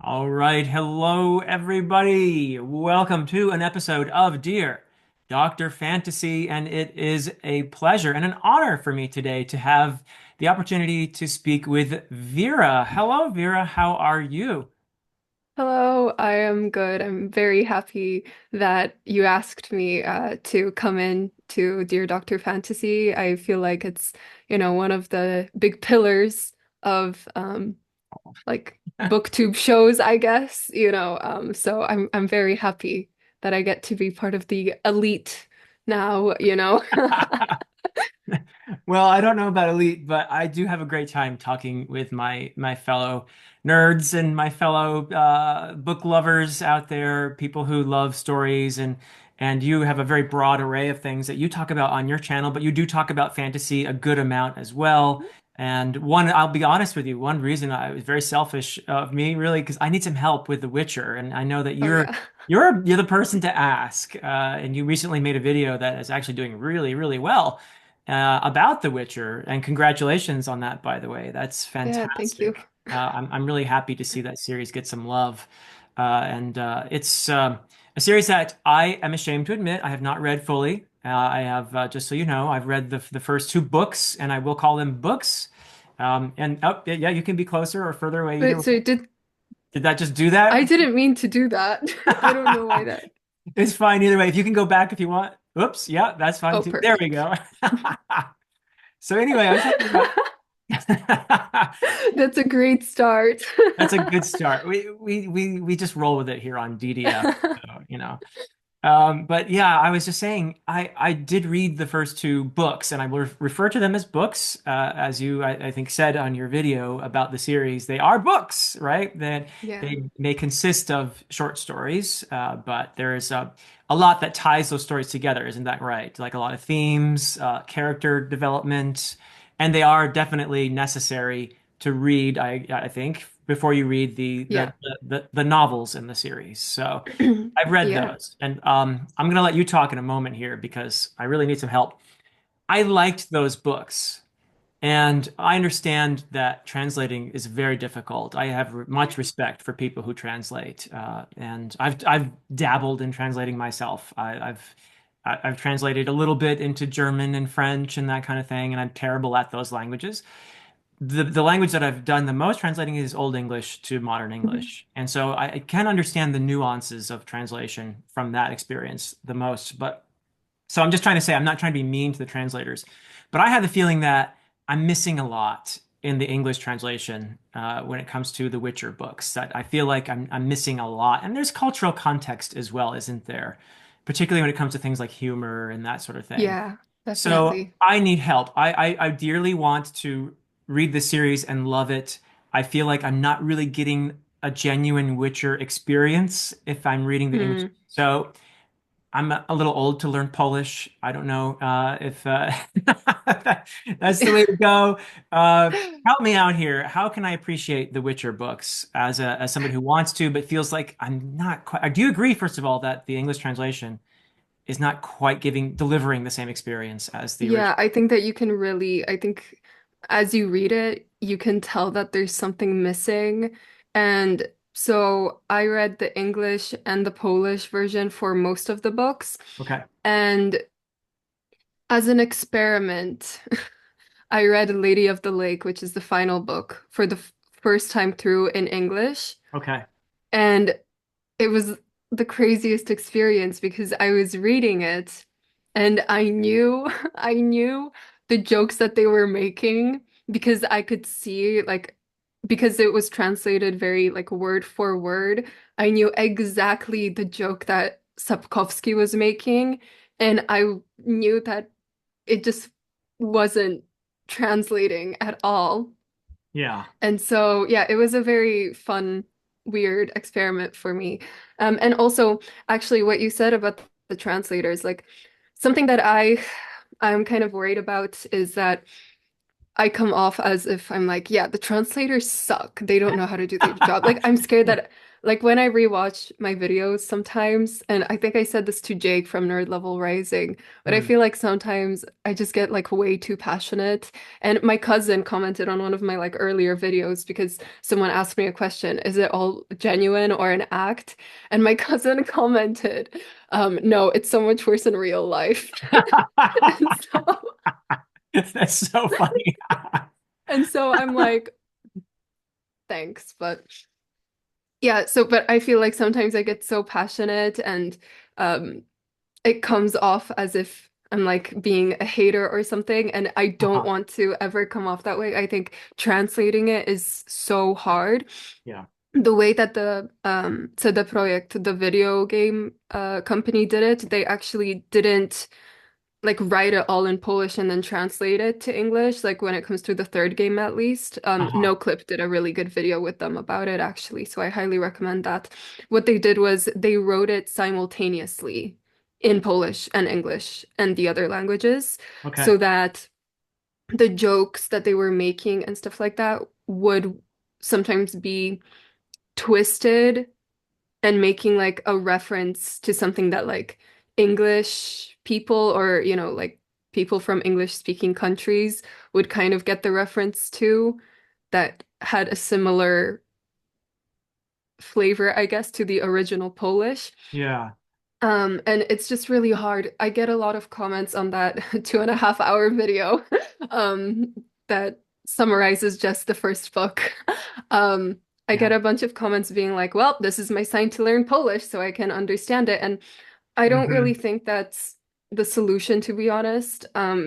All right. Hello, everybody. Welcome to an episode of Dear Dr. Fantasy. And it is a pleasure and an honor for me today to have the opportunity to speak with Vera. Hello, Vera. How are you? Hello, I am good. I'm very happy that you asked me to come in to Dear Dr. Fantasy. I feel like it's, one of the big pillars of like booktube shows, I guess, so I'm very happy that I get to be part of the elite now. Well, I don't know about elite, but I do have a great time talking with my fellow nerds and my fellow book lovers out there, people who love stories and you have a very broad array of things that you talk about on your channel, but you do talk about fantasy a good amount as well. And I'll be honest with you, one reason I was very selfish of me, really, because I need some help with The Witcher, and I know that Oh yeah. you're the person to ask. And you recently made a video that is actually doing really, really well about The Witcher, and congratulations on that, by the way. That's Yeah, thank you. fantastic. I'm really happy to see that series get some love, and it's a series that I am ashamed to admit I have not read fully. I have, just so you know, I've read the first two books, and I will call them books. And oh, yeah, you can be closer or further away either Wait, so way. did Did that just do that? I didn't mean to do that. I don't know why that. It's fine either way. If you can go back if you want. Oops, yeah, that's fine Oh, too. There we perfect. go. So anyway, I was talking about That's a great start. that's a good start. We just roll with it here on DDF, so, you know. But yeah, I was just saying I did read the first two books, and I will refer to them as books, as you I think said on your video about the series. They are books, right? That Yeah. they may consist of short stories, but there is a lot that ties those stories together, isn't that right? Like a lot of themes, character development, and they are definitely necessary to read. I think before you read Yeah. the novels in the series. So. I've read Yeah. those, and I'm going to let you talk in a moment here because I really need some help. I liked those books, and I understand that translating is very difficult. I have much respect for people who translate, and I've dabbled in translating myself. I've translated a little bit into German and French and that kind of thing, and I'm terrible at those languages. The language that I've done the most translating is Old English to Modern Mhm. English. And so I can understand the nuances of translation from that experience the most. But so I'm just trying to say, I'm not trying to be mean to the translators, but I have the feeling that I'm missing a lot in the English translation when it comes to the Witcher books. That I feel like I'm missing a lot. And there's cultural context as well, isn't there? Particularly when it comes to things like humor and that sort of thing. Yeah, So definitely. I need help. I dearly want to read the series and love it. I feel like I'm not really getting a genuine Witcher experience if I'm reading the English. Hmm. So I'm a little old to learn Polish. I don't know if that's the way to go. Help me out here. How can I appreciate the Witcher books as somebody who wants to, but feels like I'm not quite. Do you agree, first of all, that the English translation is not quite delivering the same experience as the Yeah, original? I think as you read it, you can tell that there's something missing. And so I read the English and the Polish version for most of the books. Okay. And as an experiment, I read Lady of the Lake, which is the final book, for the first time through in English. Okay. And it was the craziest experience because I was reading it and I knew I knew the jokes that they were making because I could see like because it was translated very like word for word. I knew exactly the joke that Sapkowski was making, and I knew that it just wasn't translating at all. Yeah. And so, yeah, it was a very fun, weird experiment for me. And also, actually, what you said about the translators, like something that I'm kind of worried about is that I come off as if I'm like, yeah, the translators suck. They don't know how to do their job. Like I'm scared Yeah. that like when I rewatch my videos sometimes, and I think I said this to Jake from Nerd Level Rising, but I Mm. feel like sometimes I just get like way too passionate. And my cousin commented on one of my like earlier videos because someone asked me a question, is it all genuine or an act? And my cousin commented, no, it's so much worse in real life. And so That's so funny. and so I'm like, thanks, but yeah, so but I feel like sometimes I get so passionate and um it comes off as if I'm like being a hater or something, and I don't Uh-huh. want to ever come off that way. I think translating it is so hard. Yeah. The way that the CD Projekt, the video game company did it, they actually didn't like write it all in Polish and then translate it to English, like when it comes to the third game at least. Uh-huh. NoClip did a really good video with them about it actually, so I highly recommend that. What they did was they wrote it simultaneously in Polish and English and the other languages Okay. so that the jokes that they were making and stuff like that would sometimes be twisted and making like a reference to something that like English people or, you know, like people from English speaking countries would kind of get the reference to that had a similar flavor, I guess, to the original Polish. Yeah. And it's just really hard. I get a lot of comments on that 2.5 hour video, um, that summarizes just the first book. Um, I Yeah. get a bunch of comments being like, well, this is my sign to learn Polish so I can understand it. And I don't really Hmm. think that's the solution, to be honest,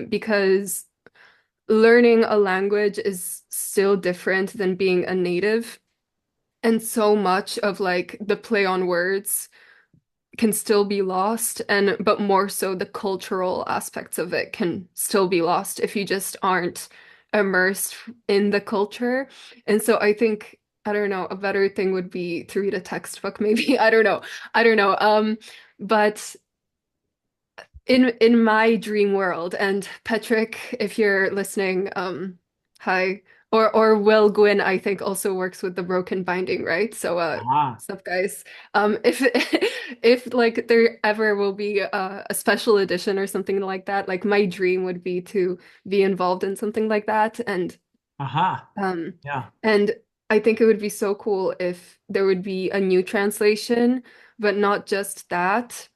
because learning a language is still different than being a native. And so much of like the play on words can still be lost, and but more so the cultural aspects of it can still be lost if you just aren't immersed in the culture. And so I think, I don't know, a better thing would be to read a textbook maybe. I don't know. I don't know. But in my dream world, and Patrick, if you're listening, hi. Or Will Gwyn, I think, also works with the Broken Binding, right? So Ah. what's up, guys? If if like there ever will be a special edition or something like that, like my dream would be to be involved in something like that. Aha. Um Yeah. and I think it would be so cool if there would be a new translation, but not just that.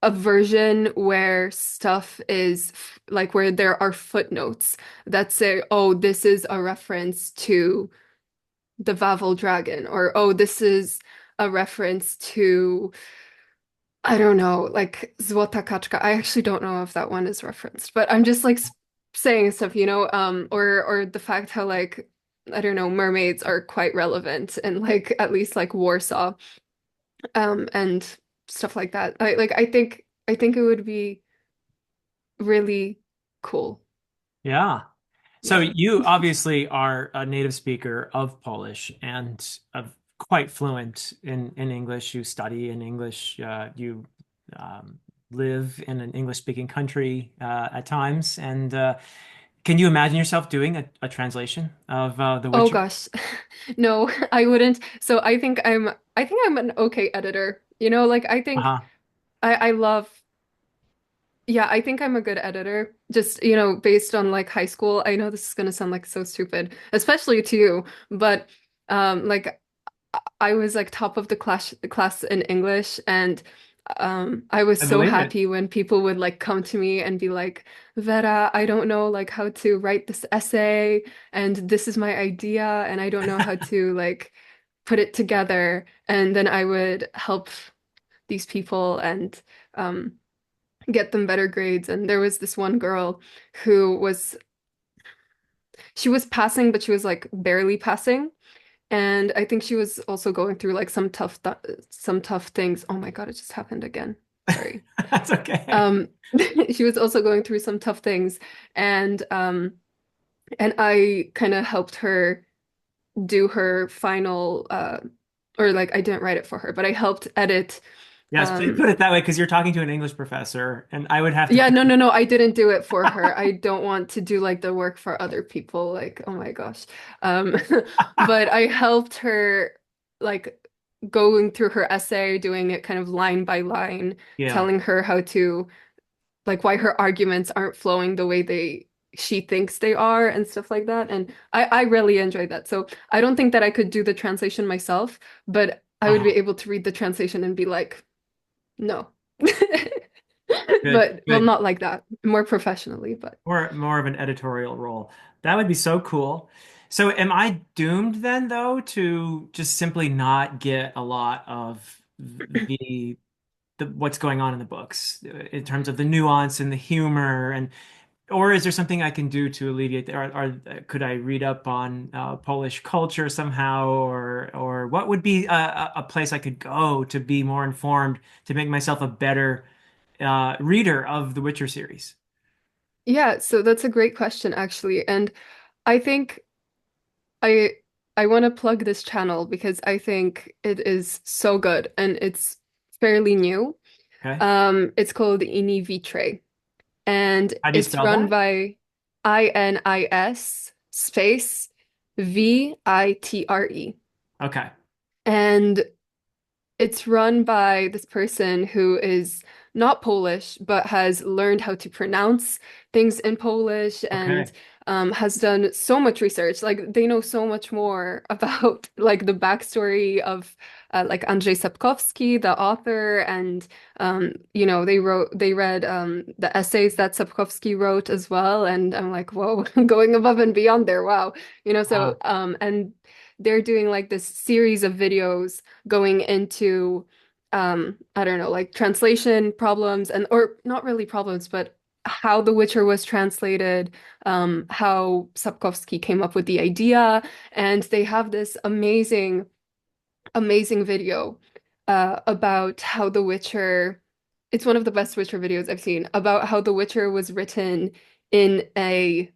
A version where stuff is like where there are footnotes that say, oh, this is a reference to the Vavel dragon, or oh, this is a reference to, I don't know, like Złota Kaczka. I actually don't know if that one is referenced, but I'm just like saying stuff, you know, or the fact how like I don't know, mermaids are quite relevant and like at least like Warsaw, and stuff like that. I think it would be really cool. Yeah. So Yeah. you obviously are a native speaker of Polish and quite fluent in English. You study in English. You um, live in an English-speaking country at times. And can you imagine yourself doing a translation of The Oh Witcher? gosh. No, I wouldn't. So I think I'm an okay editor. You know, like I think Uh-huh. I love, yeah, I think I'm a good editor. Just, you know, based on like high school. I know this is gonna sound like so stupid, especially to you, but like I was like top of the class in English, and I was I so believe it. happy when people would like come to me and be like, Vera, I don't know like how to write this essay, and this is my idea, and I don't know how to like put it together. And then I would help these people and um get them better grades. And there was this one girl who was she was passing, but she was like barely passing. And I think she was also going through like some tough things. Oh my God, it just happened again. Sorry. That's okay. Um, she was also going through some tough things, and I kind of helped her do her final or like I didn't write it for her, but I helped edit Yes, please put it that way because you're talking to an English professor, and I would have to Yeah, put. no, no, no, I didn't do it for her. I don't want to do like the work for other people. Like, oh my gosh. Um, but I helped her like going through her essay, doing it kind of line by line, Yeah. telling her how to like why her arguments aren't flowing the way she thinks they are and stuff like that. And I really enjoyed that. So I don't think that I could do the translation myself, but I would be Uh-huh. able to read the translation and be like, no. Good, But well, good. not like that, more professionally, but More of an editorial role. That would be so cool. So am I doomed then though to just simply not get a lot of the what's going on in the books in terms of the nuance and the humor and or is there something I can do to alleviate that? Could I read up on Polish culture somehow, or what would be a place I could go to be more informed to make myself a better reader of the Witcher series? yeah, so that's a great question actually. And I think I I want to plug this channel because I think it is so good and it's fairly new. Okay, It's called Ini Vitre and how do you it's spell run that? by INIS space VITRE. Okay, And it's run by this person who is not Polish, but has learned how to pronounce things in Polish and okay, has done so much research. Like they know so much more about like the backstory of like Andrzej Sapkowski, the author, and they read the essays that Sapkowski wrote as well. And I'm like, whoa, going above and beyond there. Wow. So and they're doing like this series of videos going into I don't know, like translation problems and or not really problems, but how The Witcher was translated, how Sapkowski came up with the idea, and they have this amazing video about how The Witcher, it's one of the best Witcher videos I've seen, about how The Witcher was written in a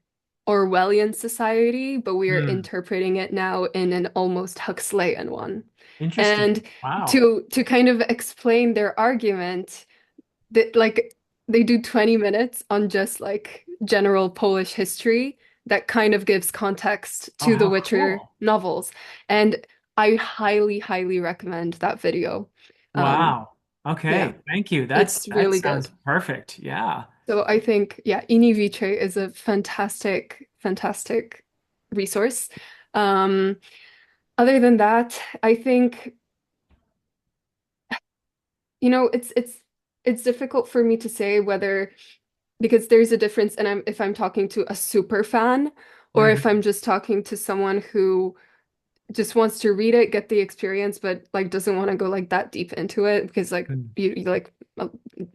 Orwellian society, but we are hmm, interpreting it now in an almost Huxleyan one. interesting. And Wow. to kind of explain their argument, that like they do 20 minutes on just like general Polish history that kind of gives context Oh, to the how Witcher cool. novels. And I highly, highly recommend that video. Um, Wow. Okay, yeah, thank you. it's That really sounds good. perfect. Yeah. So I think, yeah, Ini Vitre is a fantastic, fantastic resource. Um, Other than that, I think, it's difficult for me to say whether because there's a difference and if I'm talking to a super fan or if I'm Mhm. just talking to someone who just wants to read it, get the experience, but like doesn't want to go like that deep into it because like Mm. you like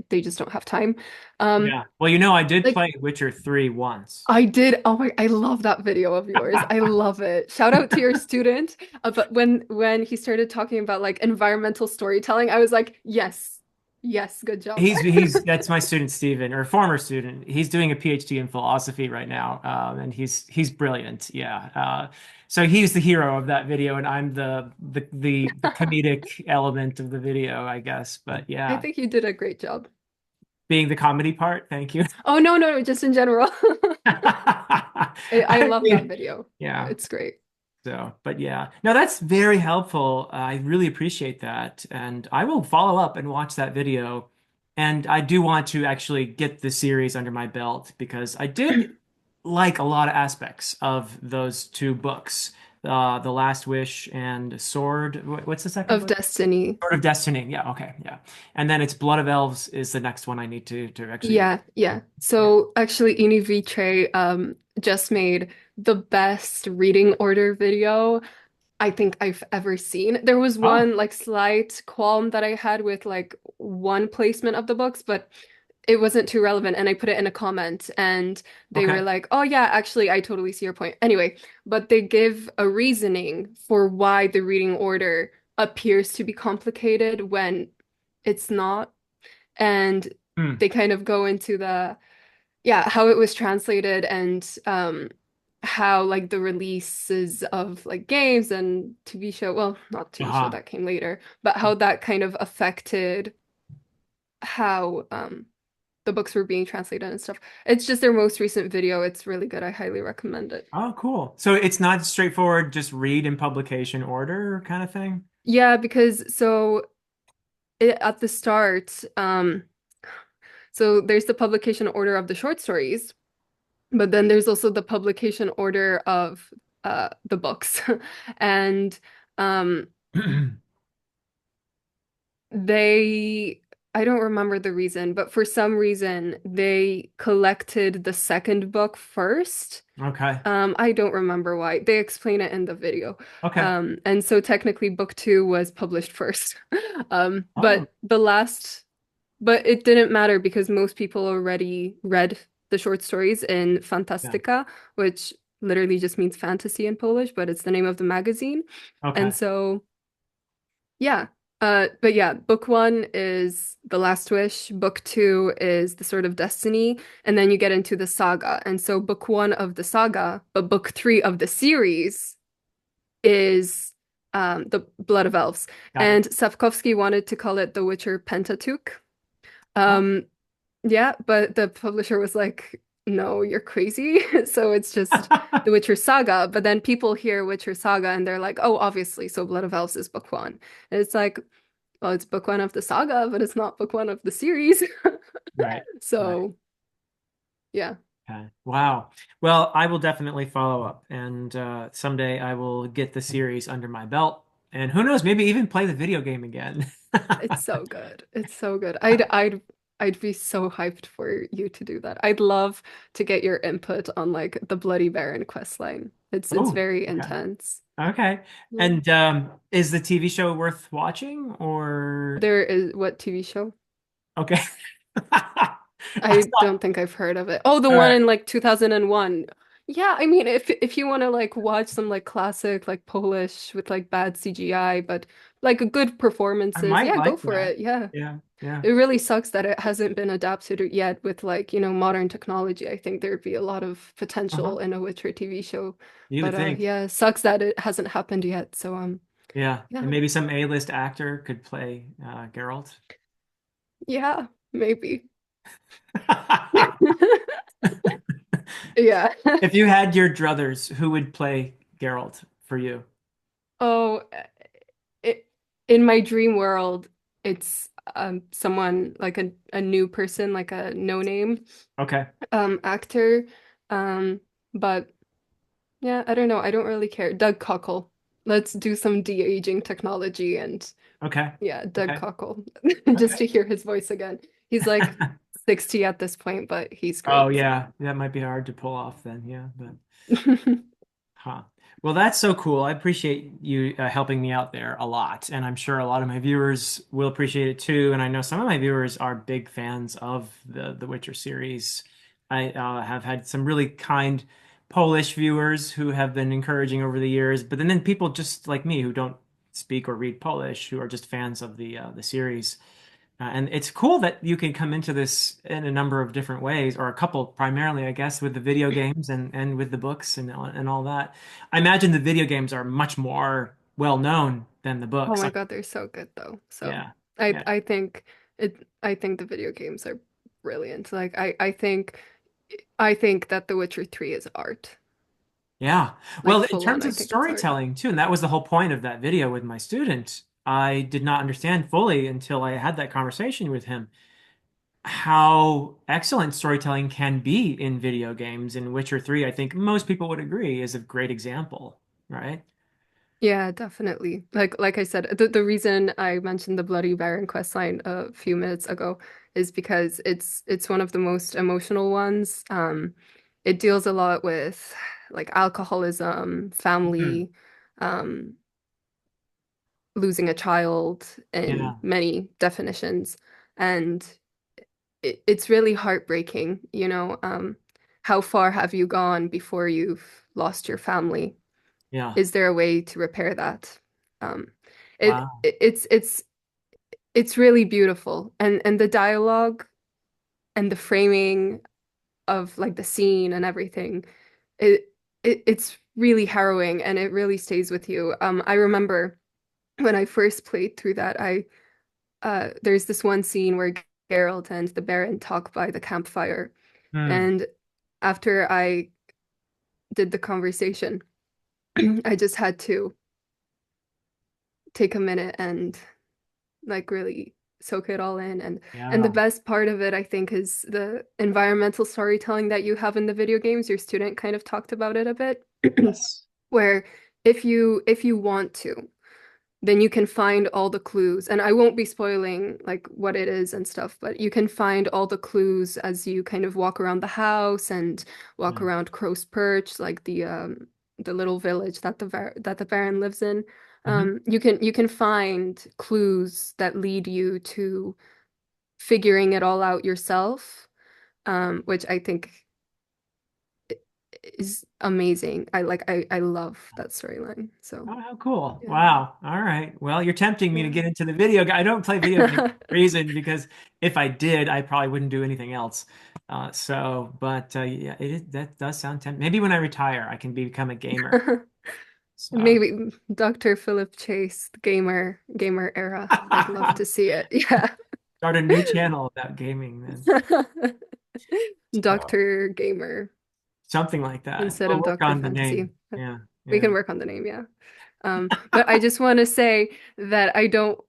they just don't have time. Um Yeah. Well, I did like play Witcher 3 once. I did. Oh my, I love that video of yours. I love it. Shout out to your student. But when he started talking about like environmental storytelling, I was like, yes, yes, good job. He's that's my student Steven, or former student. He's doing a PhD in philosophy right now, and he's brilliant. Yeah. So he's the hero of that video, and I'm the comedic element of the video, I guess. But I yeah, think you did a great job. being the comedy part. Thank you. Oh no, no, no, just in general. I I love that mean, video. yeah. It's great. So, but yeah, no, that's very helpful. I really appreciate that. And I will follow up and watch that video. And I do want to actually get the series under my belt because I did like a lot of aspects of those two books, The Last Wish and Sword. What's the second Of book? Destiny. Sword of Destiny. Yeah, okay, yeah. And then it's Blood of Elves is the next one I need to actually. Yeah, yeah. Yeah. So actually Ini Vitre just made the best reading order video I think I've ever seen. There was Oh, one like slight qualm that I had with like one placement of the books, but it wasn't too relevant and I put it in a comment and they were okay. like, "Oh yeah, actually I totally see your point." Anyway, but they give a reasoning for why the reading order appears to be complicated when it's not. And Hmm. they kind of go into the yeah, how it was translated and how like the releases of like games and TV show, well, not TV show Uh-huh. that came later, but how that kind of affected. how the books were being translated and stuff. It's just their most recent video. It's really good. I highly recommend it. Oh, cool. So it's not straightforward, just read in publication order kind of thing? Yeah, because at the start, so there's the publication order of the short stories, but then there's also the publication order of the books. And um they I don't remember the reason, but for some reason they collected the second book first. Okay. I don't remember why. They explain it in the video. Okay. And so technically book two was published first. Oh, But it didn't matter because most people already read the short stories in yeah. Fantastica, which literally just means fantasy in Polish, but it's the name of the magazine. And Okay. so, yeah. But yeah, book one is The Last Wish, book two is The Sword of Destiny, and then you get into the saga. And so book one of the saga, but book three of the series is The Blood of Elves. Got it. And Sapkowski wanted to call it The Witcher Pentateuch. Oh. Um, yeah, but the publisher was like, no, you're crazy. So it's just The Witcher Saga. But then people hear Witcher Saga and they're like, oh, obviously, so Blood of Elves is book one. And it's like, well, it's book one of the saga, but it's not book one of the series. Right. Right. So yeah. Okay. Wow. Well, I will definitely follow up, and someday I will get the series under my belt, and who knows, maybe even play the video game again. It's so good. It's so good. I'd be so hyped for you to do that. I'd love to get your input on like the Bloody Baron quest line. It's Oh, very okay. intense. Okay. Yeah. And is the TV show worth watching or There is what TV show? okay? I I saw. don't think I've heard of it. Oh, the All one right. in like 2001. Yeah, I mean if you want to like watch some like classic like Polish with like bad CGI but like good I performances, might yeah, go like for that. it. Yeah. Yeah. Yeah. It really sucks that it hasn't been adapted yet with like, modern technology. I think there'd be a lot of Uh-huh. potential in a Witcher TV show. You would But think. yeah, it sucks that it hasn't happened yet. So Yeah. yeah. And maybe some A-list actor could play Geralt. Yeah, maybe. Yeah. If you had your druthers, who would play Geralt for you? Oh, it in my dream world, it's someone like a new person, like a no name Okay. actor. Um, but yeah, I don't know. I don't really care. Doug Cockle. Let's do some de-aging technology and Okay. yeah, Doug Okay. Cockle. Just Okay. to hear his voice again. He's like 60 at this point, but he's Oh great. So yeah, that might be hard to pull off then. Yeah, but huh. Well, that's so cool. I appreciate you helping me out there a lot, and I'm sure a lot of my viewers will appreciate it too. And I know some of my viewers are big fans of the Witcher series. I have had some really kind Polish viewers who have been encouraging over the years, but then people just like me who don't speak or read Polish who are just fans of the series. And it's cool that you can come into this in a number of different ways, or a couple primarily, I guess, with the video games and with the books and all that. I imagine the video games are much more well known than the oh books. my Like, God, they're so good though. So yeah, I yeah, I think I think the video games are brilliant. Like I think that The Witcher 3 is art. yeah. Like Well, in full on, terms I of think it's art. storytelling too, and that was the whole point of that video with my student. I did not understand fully until I had that conversation with him how excellent storytelling can be in video games. In Witcher 3, I think most people would agree is a great example, right? Yeah, definitely. Like I said, the reason I mentioned the Bloody Baron quest line a few minutes ago is because it's one of the most emotional ones. It deals a lot with like alcoholism, Mhm. family, um, losing a child in Yeah, many definitions. And it's really heartbreaking, how far have you gone before you've lost your family? yeah. Is there a way to repair that? Um, it, Wow. it it's really beautiful, and the dialogue and the framing of like the scene and everything, it's really harrowing and it really stays with you. I remember when I first played through that, I there's this one scene where Geralt and the Baron talk by the campfire. Hmm. And after I did the conversation, I just had to take a minute and like really soak it all in. And the Yeah. best part of it, I think, is the environmental storytelling that you have in the video games. Your student kind of talked about it a bit, Yes. where if you want to, then you can find all the clues. And I won't be spoiling like what it is and stuff, but you can find all the clues as you kind of walk around the house and walk Hmm. around Crow's Perch, like the little village that the Baron lives in. Hmm. You can find clues that lead you to figuring it all out yourself, which I think is amazing. I love that storyline. So Oh, how cool. yeah. Wow. All right. Well, you're tempting me to get Yeah. into the I don't play video games for a reason because if I did, I probably wouldn't do anything else. Yeah, that does sound tempting. Maybe when I retire, I can become a gamer. So Maybe Dr. Philip Chase, gamer era. I'd love to see it. Yeah. start a new channel about gaming then. So Dr. Gamer something like that. instead We'll of work Dr. on the Fantasy. name. Yeah. We can Yeah. work on the name, yeah. But I just want to say that I don't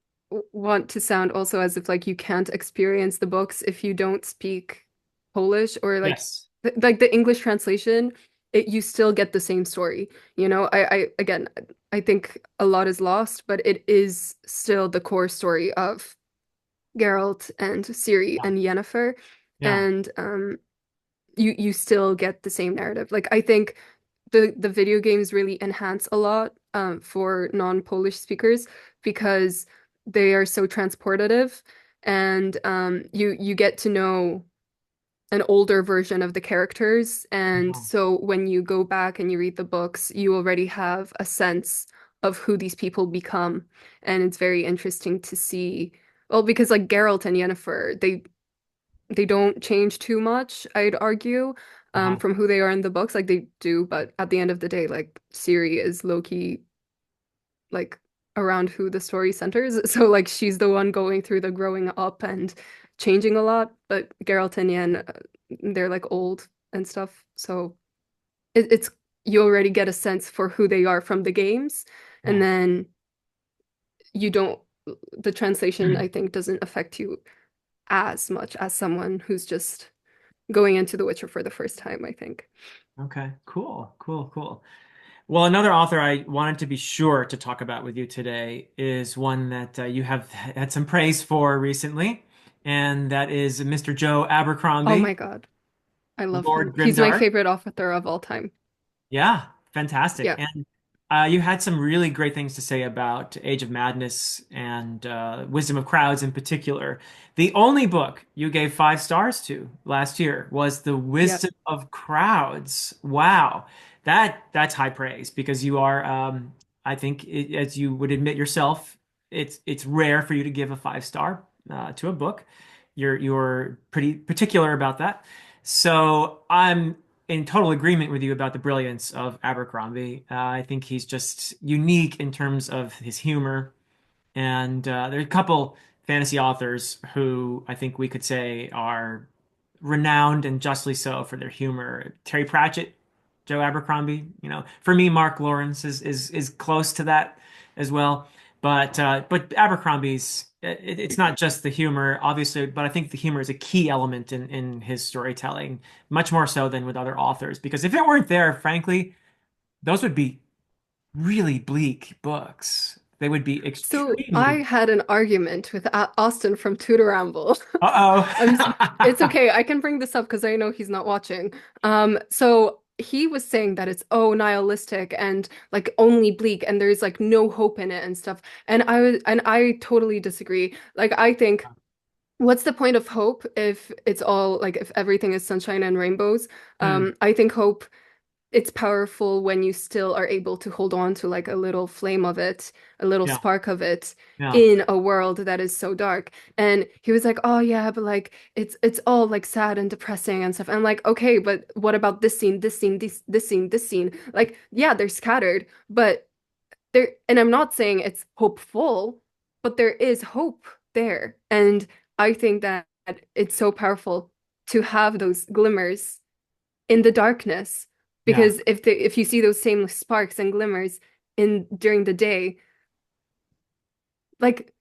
want to sound also as if like you can't experience the books if you don't speak Polish or like Yes. like the English translation, you still get the same story. I again, I think a lot is lost, but it is still the core story of Geralt and Ciri Yeah. and Yennefer, Yeah. and you still get the same narrative. Like I think the video games really enhance a lot for non-Polish speakers because they are so transportative, and you get to know an older version of the characters. And Yeah. so when you go back and you read the books, you already have a sense of who these people become. And it's very interesting to see, well, because like Geralt and Yennefer, they don't change too much, I'd argue, Uh-huh. from who they are in the books. Like they do, but at the end of the day, like Ciri is low-key like around who the story centers. So like she's the one going through the growing up and changing a lot, but Geralt and Yen, they're like old and stuff. So it's you already get a sense for who they are from the games, and Yeah. then you don't the translation I think doesn't affect you as much as someone who's just going into The Witcher for the first time, I think. Okay. Cool. Cool. Cool. Well, another author I wanted to be sure to talk about with you today is one that you have had some praise for recently, and that is Mr. Joe Oh my Abercrombie, God, I love him. Lord He's my Grimdark. favorite author of all time. Yeah, fantastic. Yeah. And you had some really great things to say about Age of Madness and Wisdom of Crowds in particular. The only book you gave 5 stars to last year was The Yep. Wisdom of Crowds. Wow, that's high praise because you are, I think, as you would admit yourself, it's rare for you to give a 5 star to a book. You're pretty particular about that. So I'm in total agreement with you about the brilliance of Abercrombie. I think he's just unique in terms of his humor. And there are a couple fantasy authors who I think we could say are renowned and justly so for their humor. Terry Pratchett, Joe Abercrombie, for me, Mark Lawrence is close to that as well. But Abercrombie's it's not just the humor, obviously, but I think the humor is a key element in his storytelling, much more so than with other authors. Because if it weren't there, frankly, those would be really bleak books. They would be So I extremely. had an argument with Austin from Tutor Ramble. I'm, s- it's Uh-oh. okay. I can bring this up because I know he's not watching. So he was saying that it's nihilistic and like only bleak and there's like no hope in it and stuff. And I totally disagree. Like I think what's the point of hope if it's all like if everything is sunshine and rainbows? Hmm. I think hope it's powerful when you still are able to hold on to like a little flame of it, a little Yeah, spark of it yeah, in a world that is so dark. And he was like, "Oh yeah, but like it's all like sad and depressing and stuff." And I'm like, "Okay, but what about this scene, this scene, this scene, this scene?" Like, yeah, they're scattered, but there and I'm not saying it's hopeful, but there is hope there. And I think that it's so powerful to have those glimmers in the darkness Yeah, because if you see those same sparks and glimmers in during the day, like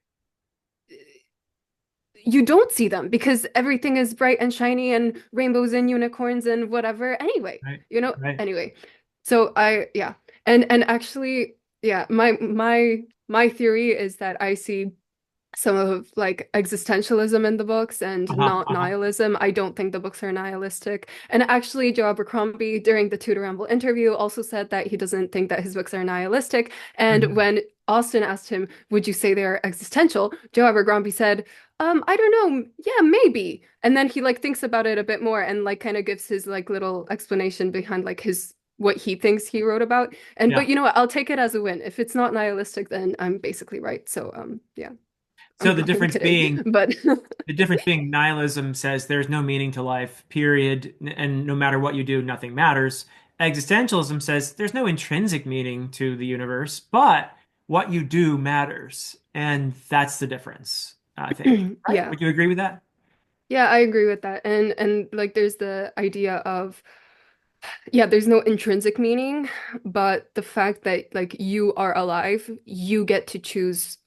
you don't see them because everything is bright and shiny and rainbows and unicorns and whatever anyway, right, you know, right. anyway. So I yeah. And actually yeah, my theory is that I see some of like existentialism in the books and Uh-huh, not uh-huh. nihilism. I don't think the books are nihilistic. And actually, Joe Abercrombie during the Tudor Ramble interview also said that he doesn't think that his books are nihilistic. And Mhm. when Austen asked him, "Would you say they're existential?" Joe Abercrombie said, I don't know. Yeah, maybe." And then he like thinks about it a bit more and like kind of gives his like little explanation behind like his what he thinks he wrote about. And Yeah. but you know what? I'll take it as a win. If it's not nihilistic, then I'm basically right. So yeah. So I'm kidding, but the difference being nihilism says there's no meaning to life, period, and no matter what you do, nothing matters. Existentialism says there's no intrinsic meaning to the universe, but what you do matters. And that's the difference, I think. Right? yeah. Would you agree with that? Yeah, I agree with that. And like there's the idea of yeah, there's no intrinsic meaning, but the fact that like you are alive, you get to choose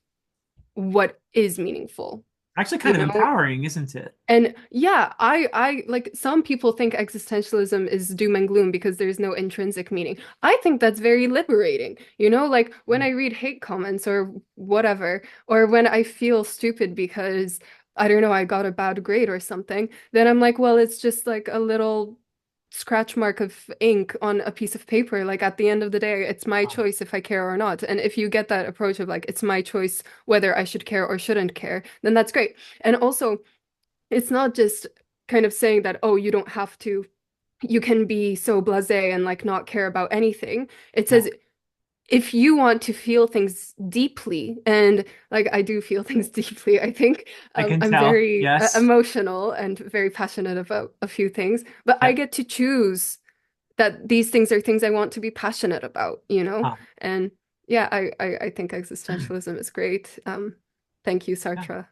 what is meaningful, Actually, you kind of know? empowering, isn't it? And yeah, I like some people think existentialism is doom and gloom because there's no intrinsic meaning. I think that's very liberating. You know, like when I read hate comments or whatever, or when I feel stupid because I don't know, I got a bad grade or something, then I'm like, well, it's just like a little scratch mark of ink on a piece of paper. Like at the end of the day, it's my choice if I care or not. And if you get that approach of like, it's my choice whether I should care or shouldn't care, then that's great. And also, it's not just kind of saying that, oh, you don't have to, you can be so blasé and like not care about anything. It Yeah, says if you want to feel things deeply, and like I do feel things deeply, I think I can I'm tell. very Yes. emotional and very passionate about a few things, but I Yep. get to choose that these things are things I want to be passionate about, you know? Huh. And yeah, I think existentialism is great. Thank you, Yeah. Sartre.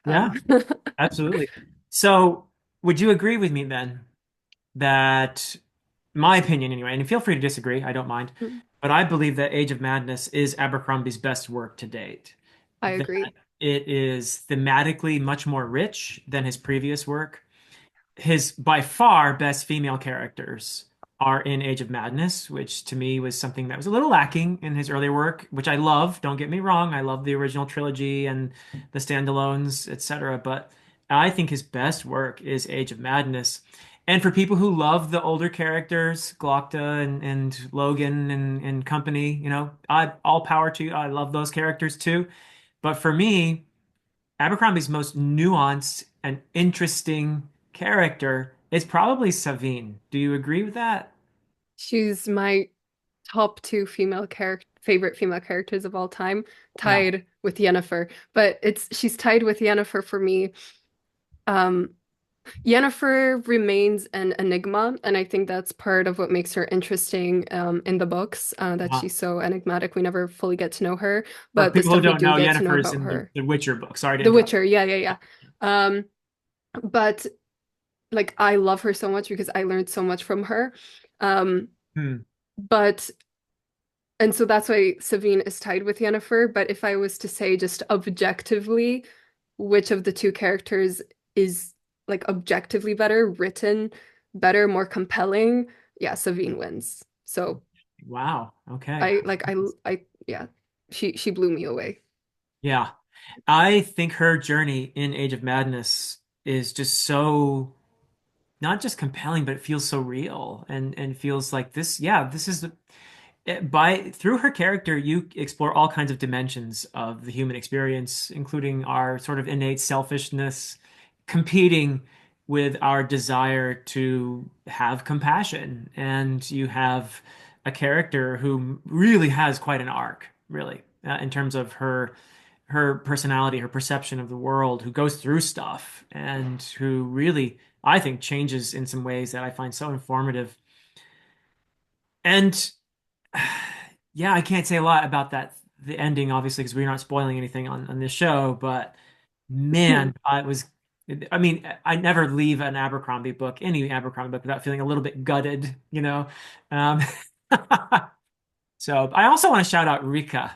Yeah, Um, absolutely. So, would you agree with me then that my opinion anyway, and feel free to disagree, I don't mind, but I believe that Age of Madness is Abercrombie's best work to date. I That agree. it is thematically much more rich than his previous work. His by far best female characters are in Age of Madness, which to me was something that was a little lacking in his earlier work, which I love. Don't get me wrong, I love the original trilogy and the standalones, etc. But I think his best work is Age of Madness. And for people who love the older characters, Glokta and Logan and company, I all power to you. I love those characters too. But for me, Abercrombie's most nuanced and interesting character is probably Savine. Do you agree with that? She's my top two female character favorite female characters of all time, Yeah. tied with Yennefer. But it's she's tied with Yennefer for me. Um, Yennefer remains an enigma, and I think that's part of what makes her interesting in the books, that Uh, she's so enigmatic. We never fully get to know her, for but the people who stuff we don't do know, get to know Yennefer is about in her. the Witcher book. Sorry to The interrupt. Witcher, yeah. Um, but like I love her so much because I learned so much from her. Um, Hmm. but And so that's why Savine is tied with Yennefer. But if I was to say just objectively, which of the two characters is like objectively better, written better, more compelling, yeah, Savine wins. So Wow. Okay. yeah, she blew me away. Yeah. I think her journey in Age of Madness is just so not just compelling, but it feels so real and feels like this. Yeah, this is by through her character, you explore all kinds of dimensions of the human experience, including our sort of innate selfishness, competing with our desire to have compassion. And you have a character who really has quite an arc, really, in terms of her personality, her perception of the world, who goes through stuff and who really, I think, changes in some ways that I find so informative. And yeah, I can't say a lot about the ending, obviously, because we're not spoiling anything on this show. But man, it was. I mean, I never leave an Abercrombie book, any Abercrombie book, without feeling a little bit gutted, you know. Um, so I also want to shout out Rika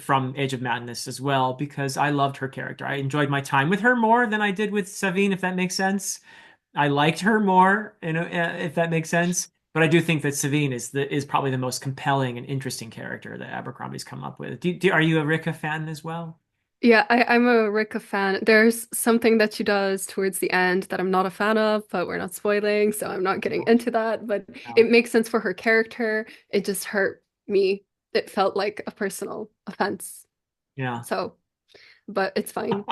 from Age of Madness as well because I loved her character. I enjoyed my time with her more than I did with Savine, if that makes sense. I liked her more, if that makes sense. But I do think that Savine is probably the most compelling and interesting character that Abercrombie's come up with. Are you a Rika fan as well? Yeah, I'm a Rika fan. There's something that she does towards the end that I'm not a fan of, but we're not spoiling, so I'm not getting No. into that. But No. it makes sense for her character. It just hurt me. It felt like a personal offense. Yeah. So, but it's fine.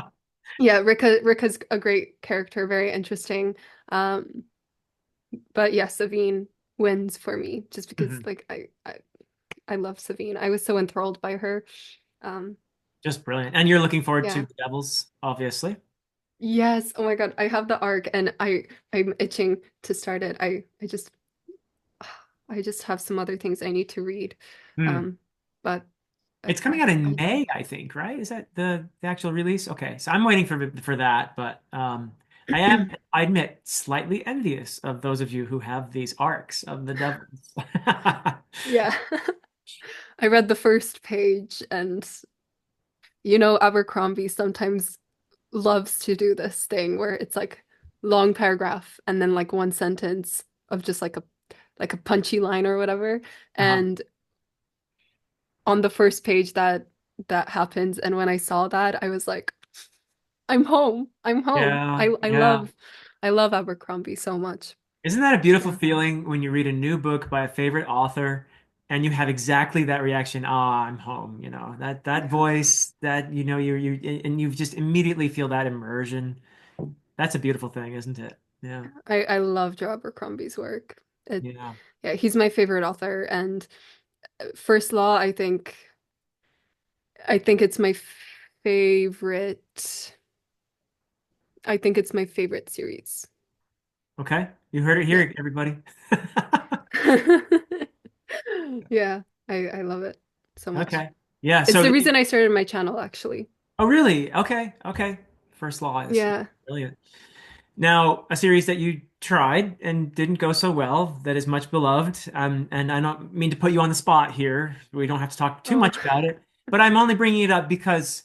Yeah, Rika's a great character, very interesting. Um, but yeah, Savine wins for me just because Mhm. like I love Savine. I was so enthralled by her. Um, Just brilliant. And you're looking forward to yeah. the Devils, obviously. Yes. Oh my God. I have the arc and I'm itching to start it. I just have some other things I need to read. Hmm. Um, but It's coming out in I May, I think, right? Is that the actual release? Okay, so I'm waiting for that, but I am, I admit, slightly envious of those of you who have these arcs of the Devils. yeah. I read the first page and you know Abercrombie sometimes loves to do this thing where it's like long paragraph and then like one sentence of just like a punchy line or whatever. Uh-huh. And on the first page that happens and when I saw that I was like I'm home. I'm home. Yeah, yeah. I love Abercrombie so much. Isn't that a beautiful Yeah. feeling when you read a new book by a favorite author and you have exactly that reaction? Ah, I'm home, that Yeah. voice, that and you just immediately feel that immersion. That's a beautiful thing, isn't it? Yeah. I love Joe Abercrombie's work. It Yeah. yeah, he's my favorite author and First Law I think it's my favorite I think it's my favorite series. Okay. You heard it Yeah. here, everybody. Yeah, I love it so much. Okay. Yeah. It's So, the reason I started my channel actually. oh, really? Okay. Okay. First Law is Yeah. brilliant. Now, a series that you tried and didn't go so well, that is much beloved. And I don't mean to put you on the spot here. We don't have to talk too Oh. much about it, but I'm only bringing it up because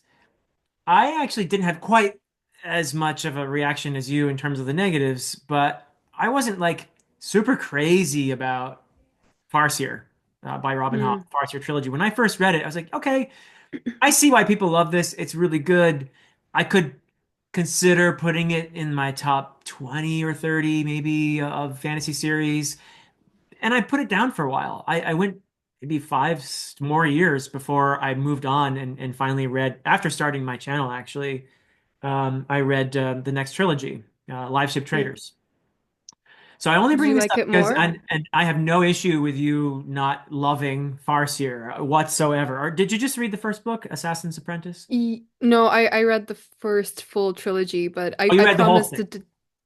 I actually didn't have quite as much of a reaction as you in terms of the negatives, but I wasn't like super crazy about Farseer by Robin Hobb, Hmm. Farseer trilogy. When I first read it, I was like, okay, I see why people love this. It's really good. I could consider putting it in my top 20 or 30 maybe of fantasy series. And I put it down for a while. I went maybe more years before I moved on and finally read, after starting my channel, actually, I read the next trilogy, Live Ship Yeah. Traders. So I only Did bring you this like up it because more? and I have no issue with you not loving Farseer whatsoever. Or did you just read the first book, Assassin's Apprentice? No, I read the first full trilogy, but Oh, you I read the whole promised thing.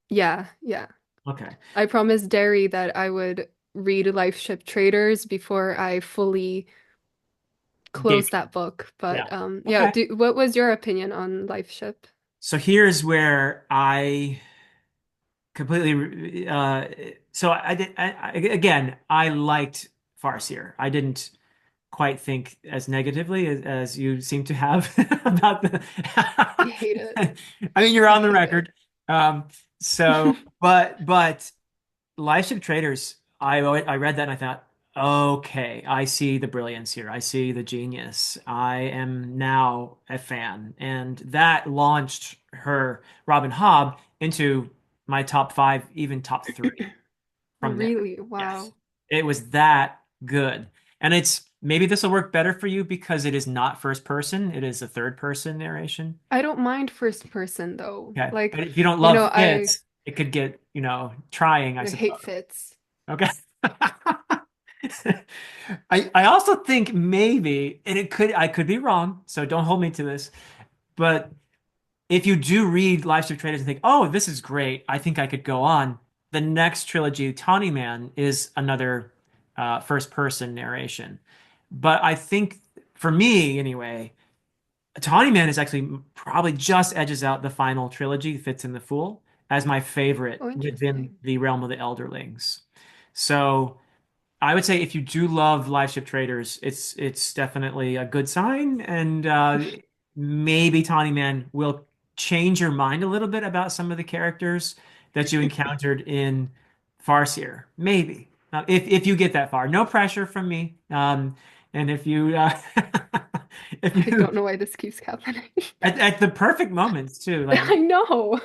yeah, yeah. Okay. I promised Derry that I would read Life Ship Traders before I fully Gave. closed that book. Yeah. But yeah, Okay. what was your opinion on Life Ship? So here's where I completely so I did again, I liked Farseer. I didn't quite think as negatively as you seem to have about the I hate it. I mean, you're I on the hate it. record. So but Live Ship Traders, I read that and I thought, okay, I see the brilliance here. I see the genius. I am now a fan. And that launched her, Robin Hobb, into my top five, even top three from there. Really? Yes. Wow. It was that good. And it's maybe this will work better for you because it is not first person, it is a third person narration. I don't mind first person though. Okay. Like, But if you don't you love know, Fitz, it could get, trying, I I hate suppose. fits. Okay. I also think maybe, and I could be wrong, so don't hold me to this, but if you do read Live Ship Traders and think, oh, this is great, I think I could go on. The next trilogy, Tawny Man, is another first person narration. But I think for me anyway, Tawny Man is actually probably just edges out the final trilogy, Fits in the Fool, as my favorite Oh, within interesting. the realm of the Elderlings. So I would say if you do love Live Ship Traders, it's definitely a good sign, and maybe Tawny Man will change your mind a little bit about some of the characters that you encountered in Farseer. Maybe if you get that far, no pressure from me. And if you if I you don't know why this keeps happening. at the perfect moments too, like I know.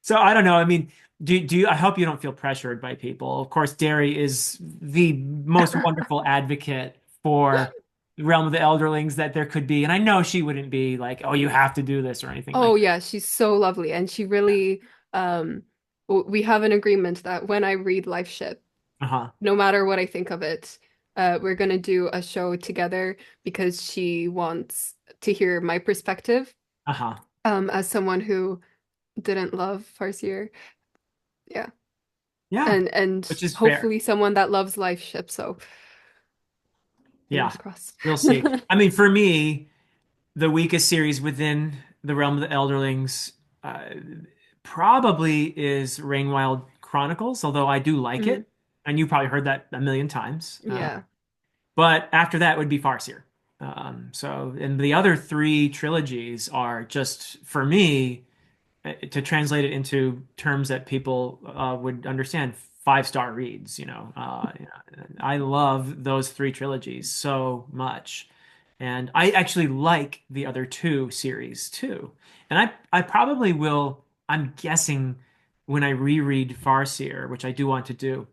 so I don't know. I mean, do you, I hope you don't feel pressured by people. Of course, Derry is the most wonderful advocate for the realm of the elderlings that there could be. And I know she wouldn't be like, oh, you have to do this or anything Oh like yeah, she's so lovely, and she that. really um we have an agreement that when I read Life Ship, Uh-huh. no matter what I think of it, we're gonna do a show together because she wants to hear my perspective Uh-huh. as someone who didn't love Farseer. Yeah. Yeah, And which is fair. hopefully someone that loves Life Ship, so Yeah, fingers crossed. we'll see. I mean, for me, the weakest series within the realm of the elderlings uh, probably is Rainwild Chronicles, although I do like Mhm. it. And you probably heard that a million times. Yeah. But after that would be Farseer. So, and the other three trilogies are just, for me, to translate it into terms that people would understand, five-star reads, I love those three trilogies so much. And I actually like the other two series too. And I probably will, I'm guessing when I reread Farseer, which I do want to do,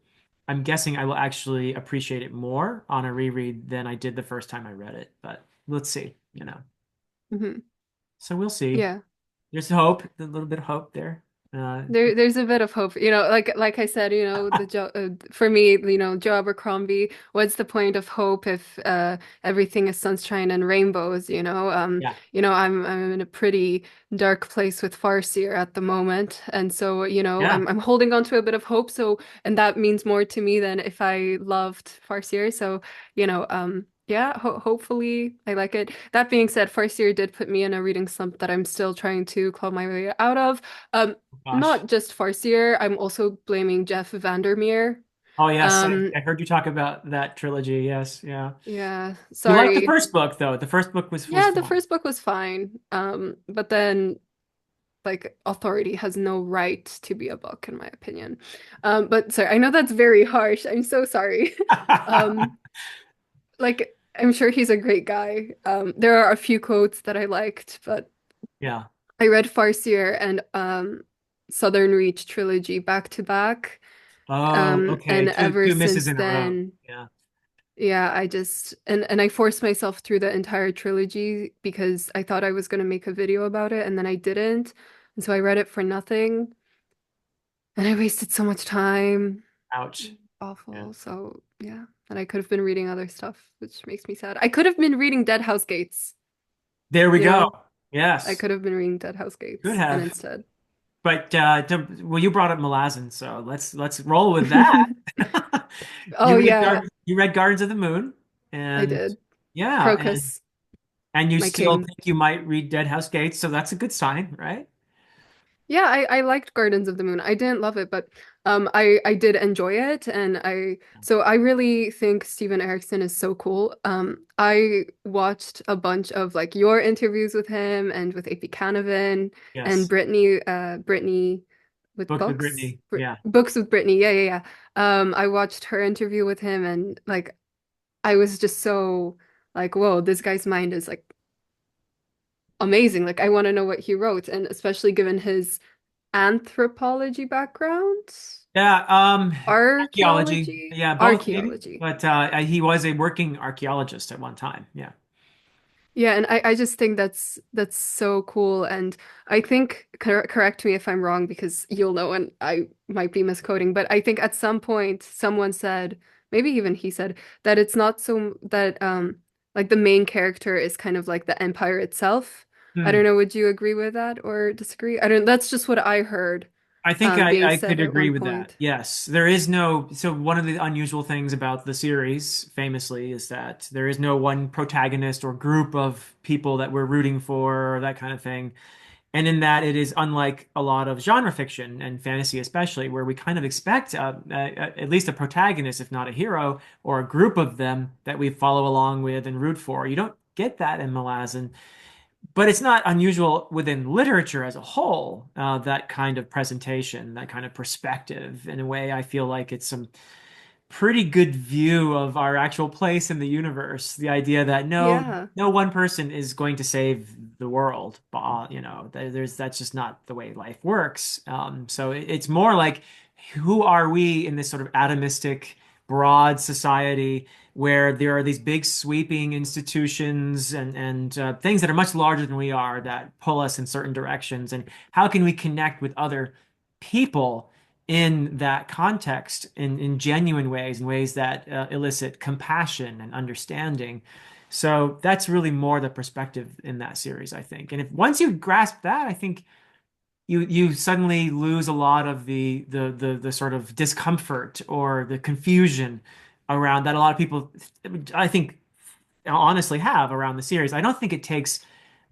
I'm guessing I will actually appreciate it more on a reread than I did the first time I read it. But let's see. Hmm. So we'll see. Yeah. There's hope, a little bit of hope there. Uh, There's a bit of hope, like I said, for me, Joe Abercrombie, what's the point of hope if everything is sunshine and rainbows, yeah, I'm in a pretty dark place with Farseer at the moment, and so, yeah, I'm holding on to a bit of hope, so and that means more to me than if I loved Farseer, so, yeah, hopefully I like it. That being said, Farseer did put me in a reading slump that I'm still trying to claw my way out of. Um, gosh. Not just Farseer, I'm also blaming Jeff Vandermeer. Oh yes, Um, I heard you talk about that trilogy. Yes, yeah. yeah, You liked the sorry. first book though. The first book was Yeah, the fun. first book was fine. But then like Authority has no right to be a book, in my opinion. But sorry, I know that's very harsh. I'm so sorry. Um, like I'm sure he's a great guy. There are a few quotes that I liked, but Yeah. I read Farseer and Southern Reach trilogy back to back. Oh, okay. And Two ever two misses since in a row. then, Yeah. yeah, I just and I forced myself through the entire trilogy because I thought I was going to make a video about it and then I didn't. And so I read it for nothing and I wasted so much time. Ouch. Yeah. Awful. So, yeah. And I could have been reading other stuff, which makes me sad. I could have been reading Dead House Gates, There we you go. know? I Yes. could have been reading Dead House Could Gates and have. instead. But well, you brought up Malazan, so let's roll with that. Oh yeah, You read Gardens of the Moon, I and did. yeah, Crocus, and you my still king. think you might read Dead House Gates, so that's a good sign, right? Yeah, I liked Gardens of the Moon. I didn't love it, but I did enjoy it and I really think Steven Erikson is so cool. I watched a bunch of like your interviews with him and with AP Canavan and Yes. Brittany with Books with books. Brittany. Yeah. Books with Brittany. Yeah, yeah, yeah. I watched her interview with him and like I was just so like, whoa, this guy's mind is like amazing. Like I want to know what he wrote and especially given his anthropology background, Yeah, archaeology. archaeology, Yeah, both maybe. archaeology. But he was a working archaeologist at one time. Yeah. Yeah, and I just think that's so cool. And I think correct me if I'm wrong because you'll know and I might be misquoting, but I think at some point someone said, maybe even he said, that it's not so that like the main character is kind of like the empire itself. I don't Hmm. know, would you agree with that or disagree? I don't, that's just what I heard. I think being I said could at agree one with that. point. Yes, there is no, so one of the unusual things about the series, famously, is that there is no one protagonist or group of people that we're rooting for or that kind of thing. And in that, it is unlike a lot of genre fiction and fantasy, especially, where we kind of expect at least a protagonist, if not a hero, or a group of them that we follow along with and root for. You don't get that in Malazan, but it's not unusual within literature as a whole, that kind of presentation, that kind of perspective. In a way, I feel like it's some pretty good view of our actual place in the universe. The idea that Yeah. no one person is going to save the world. That's just not the way life works. So it's more like who are we in this sort of atomistic, broad society where there are these big sweeping institutions and things that are much larger than we are that pull us in certain directions, and how can we connect with other people in that context in genuine ways, in ways that elicit compassion and understanding. So that's really more the perspective in that series, I think. And if once you grasp that, I think you suddenly lose a lot of the sort of discomfort or the confusion around that a lot of people, I think, honestly have around the series. I don't think it takes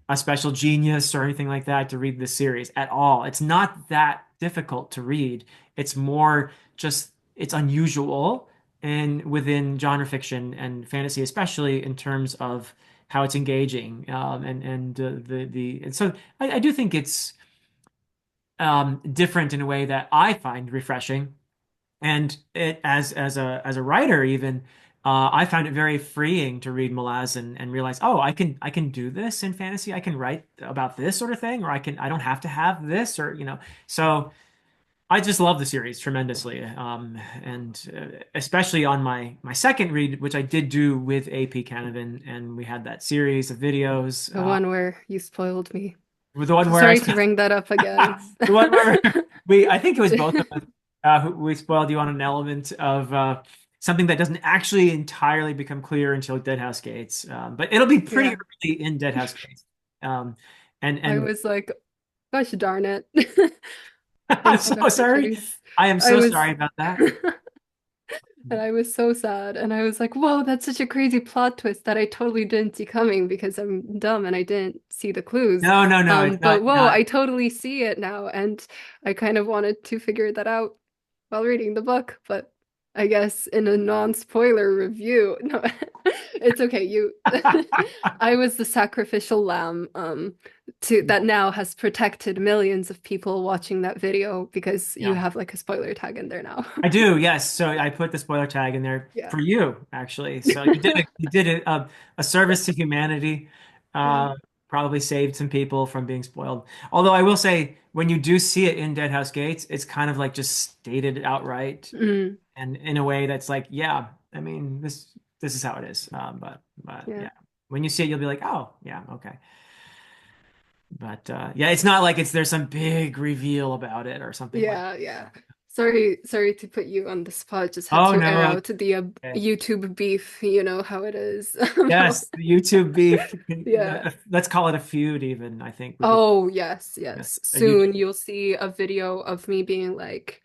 a special genius or anything like that to read this series at all. It's not that difficult to read. It's more just it's unusual and within genre fiction and fantasy, especially in terms of how it's engaging. And so I do think it's different in a way that I find refreshing. And it as a writer even, I found it very freeing to read Malazan and realize, oh, I can do this in fantasy. I can write about this sort of thing, or I don't have to have this, or So I just love the series tremendously, and especially on my second read, which I did do with AP Canavan, and we had that series of videos, The one where you spoiled me. with the one where I Sorry to bring that up again. the one where I think it was both of us, who we spoiled you on an element of something that doesn't actually entirely become clear until Deadhouse Gates. But it'll be pretty Yeah. early in Deadhouse Gates. Um, and I and was like, gosh darn it. I'm Thank you, so Dr. sorry. Chase. I am I so was sorry about that. and I was so sad. And I was like, whoa, that's such a crazy plot twist that I totally didn't see coming because I'm dumb and I didn't see the clues. No, it's But whoa, not. I totally see it now. And I kind of wanted to figure that out while reading the book, but I guess in a non-spoiler review, no, it's okay. I was the sacrificial lamb, to that now has protected millions of people watching that video because you Yeah, have like a spoiler tag in there now. I do. Yes. So I put the spoiler tag in there Yeah. for you, actually. So you did a service to humanity. Yeah. Uh, Probably saved some people from being spoiled. Although I will say, when you do see it in Deadhouse Gates, it's kind of like just stated outright, Mm, and in a way that's like, yeah, I mean, this is how it is. But yeah. yeah, when you see it, you'll be like, oh, yeah, okay. But yeah, it's not like there's some big reveal about it or something like Yeah, yeah. that. Sorry to put you on the spot. Just had Oh to air no, out the okay. YouTube beef. You know how it is. Yes, the YouTube beef. Yeah. Let's call it a feud, even. I think we could. Oh, yes, Yes, yes. a YouTube. Soon you'll see a video of me being like,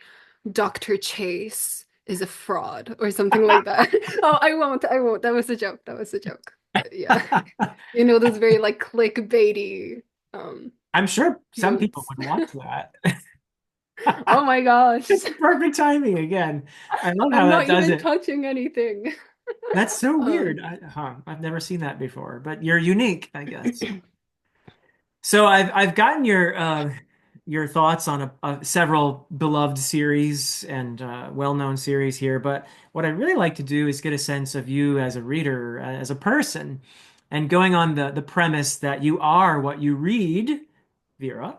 Dr. Chase is a fraud or something like that. Oh, I won't. I won't. That was a joke. That was a joke. But yeah. You know, those very like clickbaity um I'm sure some people quotes. would want that. Oh my gosh. It's the perfect timing again. I love how I'm that not does even it. touching anything. That's so Um, weird. I've never seen that before, but you're unique, I guess. So I've gotten your thoughts on several beloved series and well-known series here, but what I'd really like to do is get a sense of you as a reader, as a person, and going on the premise that you are what you read, Vera.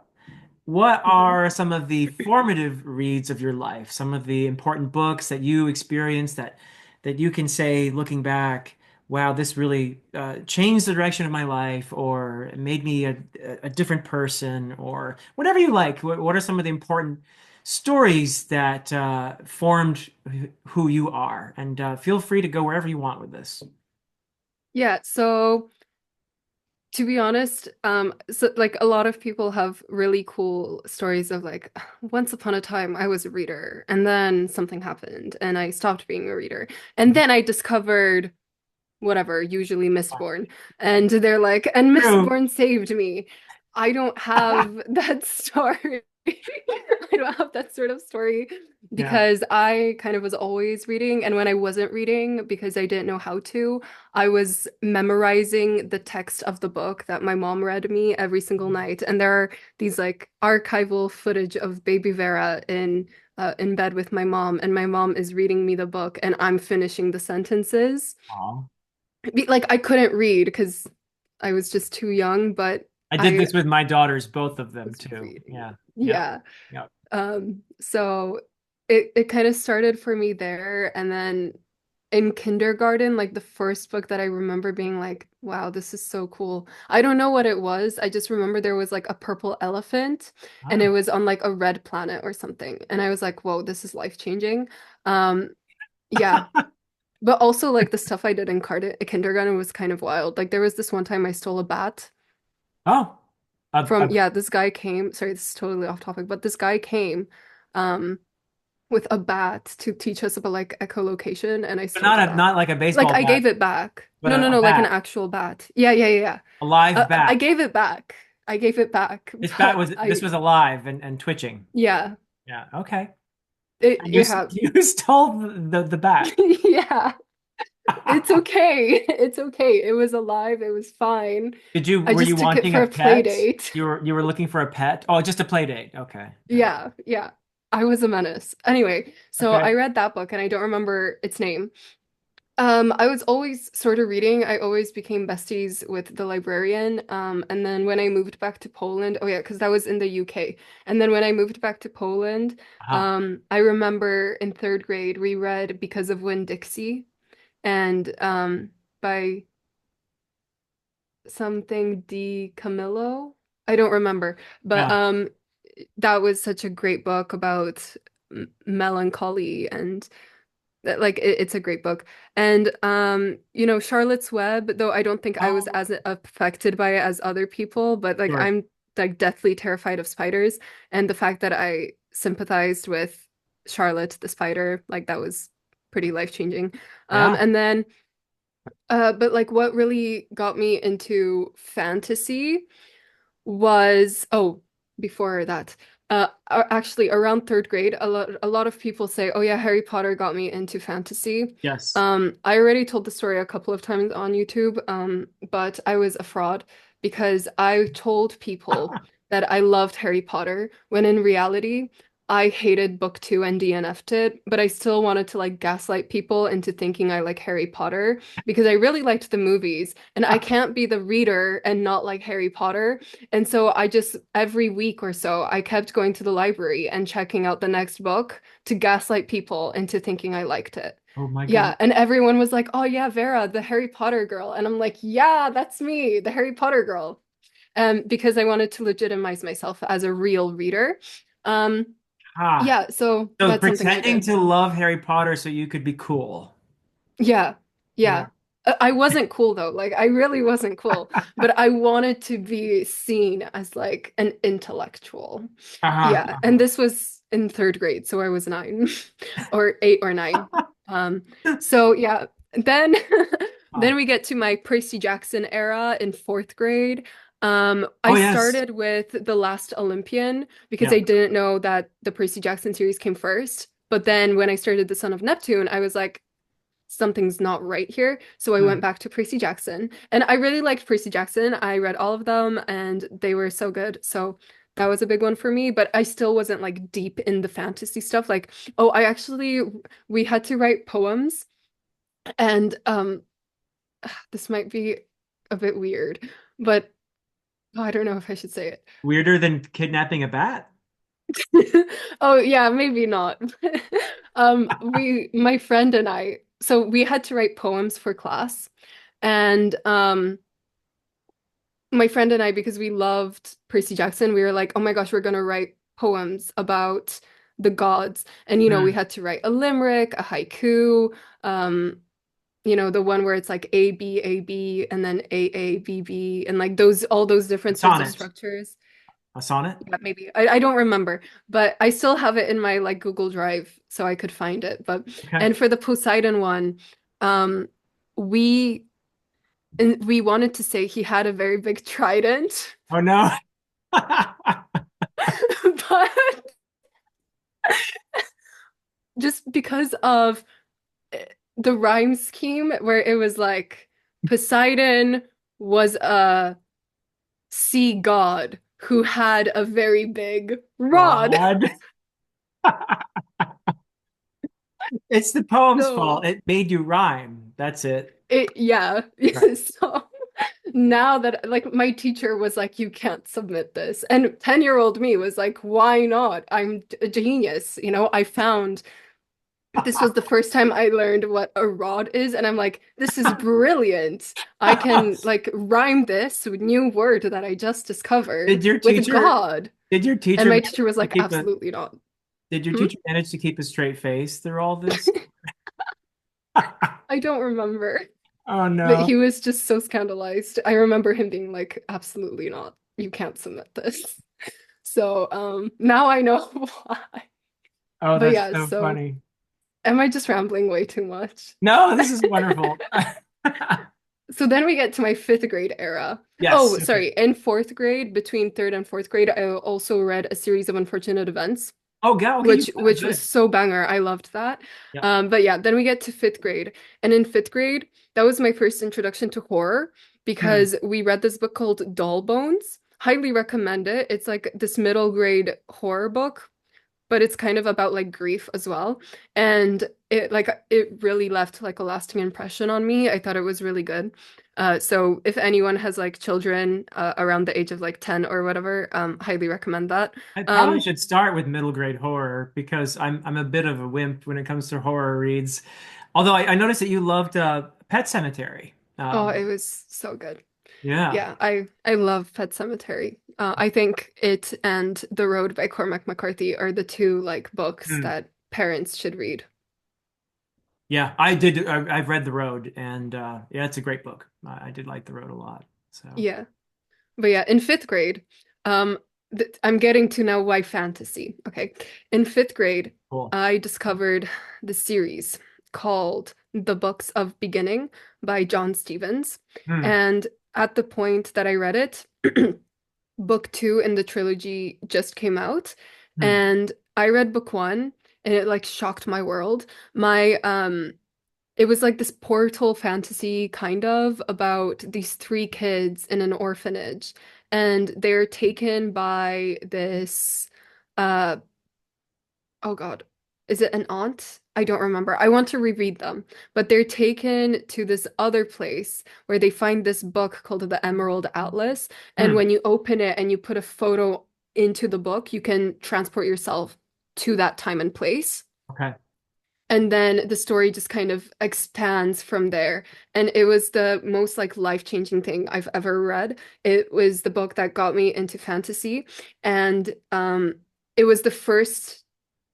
What mhm. are some of the formative reads of your life? Some of the important books that you experienced that you can say, looking back, wow, this really changed the direction of my life, or made me a different person, or whatever you like. What are some of the important stories that formed who you are? And feel free to go wherever you want with this. Yeah, so To be honest, so like a lot of people have really cool stories of like, once upon a time I was a reader and then something happened and I stopped being a reader. And then I discovered whatever, usually Mistborn. And they're like, and True. Mistborn saved me. I don't have that story. I don't have that sort of story Yeah. because I kind of was always reading. And when I wasn't reading, because I didn't know how to, I was memorizing the text of the book that my mom read me every single night. And there are these like archival footage of baby Vera in bed with my mom, and my mom is reading me the book, and I'm finishing the sentences. Aw. Like I couldn't read because I was just too young, but I did I this with my daughters, both of them was too. reading. Yeah. Yep. Yeah. Yep. So it kind of started for me there, and then in kindergarten, like the first book that I remember being like, wow, this is so cool. I don't know what it was. I just remember there was like a purple elephant and it Ah. was on like a red planet or something. And I was like, whoa, this is life-changing. Um, yeah. But also like the stuff I did in kindergarten was kind of wild. Like there was this one time I stole a bat Oh. from, yeah, this guy came, sorry, this is totally off topic, but this guy came um with a bat to teach us about like echolocation, and I But stole the bat. not like a Like baseball I bat, gave it back. but No, no, a no, like an bat, actual bat. Yeah, yeah, yeah, yeah. a live I bat. gave it back. I gave it back, but This I, was alive and twitching. yeah, Yeah. Okay. it, And yeah, you stole the bat. yeah. It's okay. It's okay. It was alive. It was fine. I Were you just took it wanting for a a play pet? date. You were looking for a pet? Oh, just a play date. Okay. Yeah. Yeah, yeah. I was a menace. Anyway, so Okay. I read that book and I don't remember its name. I was always sort of reading. I always became besties with the librarian. And then when I moved back to Poland, oh yeah, because that was in the UK. And then when I moved back to Poland, Ah. I remember in third grade we read Because of Winn-Dixie and by something Di Camillo. I don't remember, but Yeah. that was such a great book about melancholy and like it's a great book. And Charlotte's Web, though I don't think I was Oh, as affected by it as other people, but like sure. I'm like deathly terrified of spiders, and the fact that I sympathized with Charlotte the spider, like that was pretty life-changing. Yeah. And then but like what really got me into fantasy was, oh, before that, actually around third grade, a lot of people say, oh yeah, Harry Potter got me into fantasy. Yes. I already told the story a couple of times on YouTube, but I was a fraud because I told people that I loved Harry Potter when in reality I hated book two and DNF'd it, but I still wanted to like gaslight people into thinking I like Harry Potter because I really liked the movies, and I can't be the reader and not like Harry Potter. And so I just, every week or so, I kept going to the library and checking out the next book to gaslight people into thinking I liked it. Oh my goodness. Yeah, and everyone was like, "Oh yeah, Vera, the Harry Potter girl." And I'm like, "Yeah, that's me, the Harry Potter girl." Because I wanted to legitimize myself as a real reader. Um, Ah. yeah, so So that's something I pretending did. to love Harry Potter so you could be cool. Yeah, Yeah. yeah. I wasn't cool though. Like I really wasn't cool, but I wanted to be seen as like an intellectual. Uh-huh. Yeah, and this was in third grade, so I was nine or eight or nine. Um, so yeah, then then Oh. we get to my Percy Jackson era in fourth grade. Oh I yes. started with The Last Olympian because Yeah. I didn't know that the Percy Jackson series came first. But then when I started The Son of Neptune, I was like, something's not right here. So I went Hmm. back to Percy Jackson. And I really liked Percy Jackson. I read all of them and they were so good. So that was a big one for me, but I still wasn't like deep in the fantasy stuff. Like, oh, we had to write poems and this might be a bit weird, but oh, I don't know if I should say it. Weirder than kidnapping a bat? Oh yeah, maybe not. My friend and I, so we had to write poems for class, and my friend and I, because we loved Percy Jackson, we were like, oh my gosh, we're gonna write poems about the gods, and we Hmm. had to write a limerick, a haiku, um, the one where it's like A B A B and then A A B B and like those all those A different sorts of sonnet. structures. A sonnet? Yeah, maybe. I don't remember, but I still have it in my like Google Drive so I could find it. But Okay. and for the Poseidon one, um we we wanted to say he had a very big trident, Oh no. but just because of the rhyme scheme where it was like Poseidon was a sea god who had a very big rod. God. It's the poem's So fault. It made you rhyme. That's it. yeah. Right. So now that like my teacher was like, you can't submit this. And 10-year-old me was like, why not? I'm a genius. I found this was the first time I learned what a rod is, and I'm like, this is brilliant. I can like rhyme this new word that I just discovered Did your with teacher God. did your And teacher my manage teacher was to like, keep a absolutely not. did your Hmm? teacher manage to keep a straight face through all this? I don't remember. Oh But no. he was just so scandalized. I remember him being like, absolutely not. You can't submit this. So now I know why. Oh, But that's yeah, so so funny. am I just rambling way too much? No, this is wonderful. So then we get to my fifth grade era. Yes. Oh, Okay. sorry. In fourth grade, between third and fourth grade, I also read A Series of Unfortunate Events, Oh, yeah. Okay. which Yeah, which was good. so banger. I loved that. Yeah. But yeah, then we get to fifth grade. And in fifth grade, that was my first introduction to horror Hmm. because we read this book called Doll Bones. Highly recommend it. It's like this middle grade horror book, but it's kind of about like grief as well. And it really left like a lasting impression on me. I thought it was really good. So if anyone has like children around the age of like 10 or whatever, highly recommend that. I probably Um, should start with middle grade horror because I'm a bit of a wimp when it comes to horror reads. Although I noticed that you loved Pet Cemetery. oh, it was so good. Yeah. Yeah, I love Pet Cemetery. I think it and The Road by Cormac McCarthy are the two like books Hmm. that parents should read. Yeah, I did. I've read The Road, and yeah, it's a great book. I did like The Road a lot. So Yeah. But yeah, in fifth grade, um, I'm getting to now why fantasy. Okay. In fifth grade, cool. I discovered the series called The Books of Beginning by John Stevens. Hmm. And at the point that I read it, book two in the trilogy just came out. Hmm. And I read book one and it like shocked my world. It was like this portal fantasy kind of about these three kids in an orphanage, and they're taken by this, uh, oh God, is it an aunt? I don't remember. I want to reread them, but they're taken to this other place where they find this book called the Emerald Atlas, and Hmm. when you open it and you put a photo into the book, you can transport yourself to that time and place. Okay. And then the story just kind of expands from there. And it was the most like life-changing thing I've ever read. It was the book that got me into fantasy. And it was the first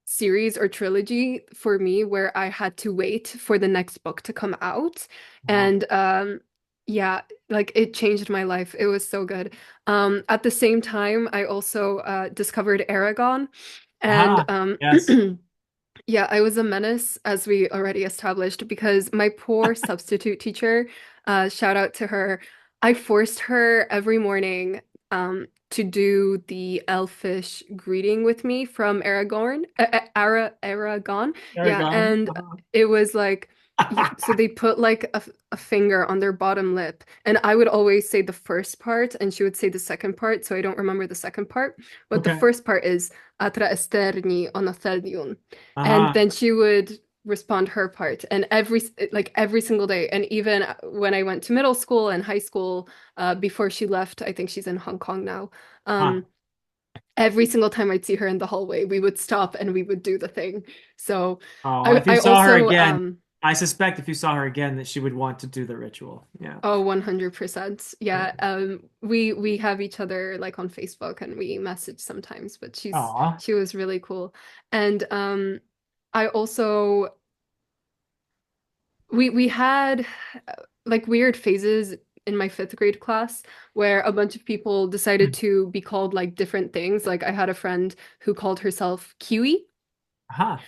series or trilogy for me where I had to wait for the next book to come out. Wow. And yeah, like it changed my life. It was so good. At the same time, I also discovered Aragon. And Aha. Yes. yeah, I was a menace, as we already established, because my poor substitute teacher, shout out to her, I forced her every morning to do the elfish greeting with me from Aragorn, Aragon. Yeah, Aragon. and it was like, so they put like a finger on their bottom lip, and I would always say the first part, and she would say the second part, so I don't remember the second part. But the Okay. first part is Atra esterni onothelion. And Aha. then she would respond her part. And every single day. And even when I went to middle school and high school, before she left, I think she's in Hong Kong now. Huh. Um, every single time I'd see her in the hallway, we would stop and we would do the thing. So Oh, I if you I saw her also again, I suspect if you saw her again that she would want to do the ritual. Yeah. oh, 100%. Yeah. Yeah. We have each other like on Facebook and we message sometimes, but Aw. she was really cool. And I also we had like weird phases in my fifth grade class where a bunch of people decided Hmm. to be called like different things. Like I had a friend who called herself Kiwi. Aha.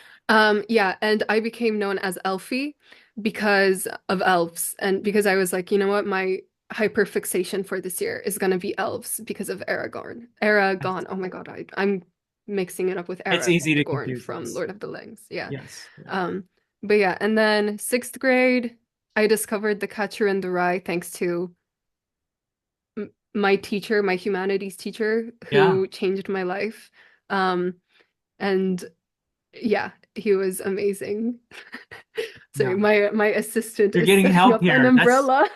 Yeah, and I became known as Elfie because of elves and because I was like, you know what, my hyperfixation for this year is gonna be elves because of Aragorn. Aragon. Oh my God, I'm mixing it up with It's easy to Aragorn confuse from this. Lord of the Rings. Yeah. Yes. Yeah. Um, but yeah, and then sixth grade, I discovered The Catcher in the Rye thanks to my teacher, my humanities teacher, Yeah. who changed my life. Um, and yeah, he was amazing. Sorry, Yeah. my assistant You're is getting setting help up an here. umbrella.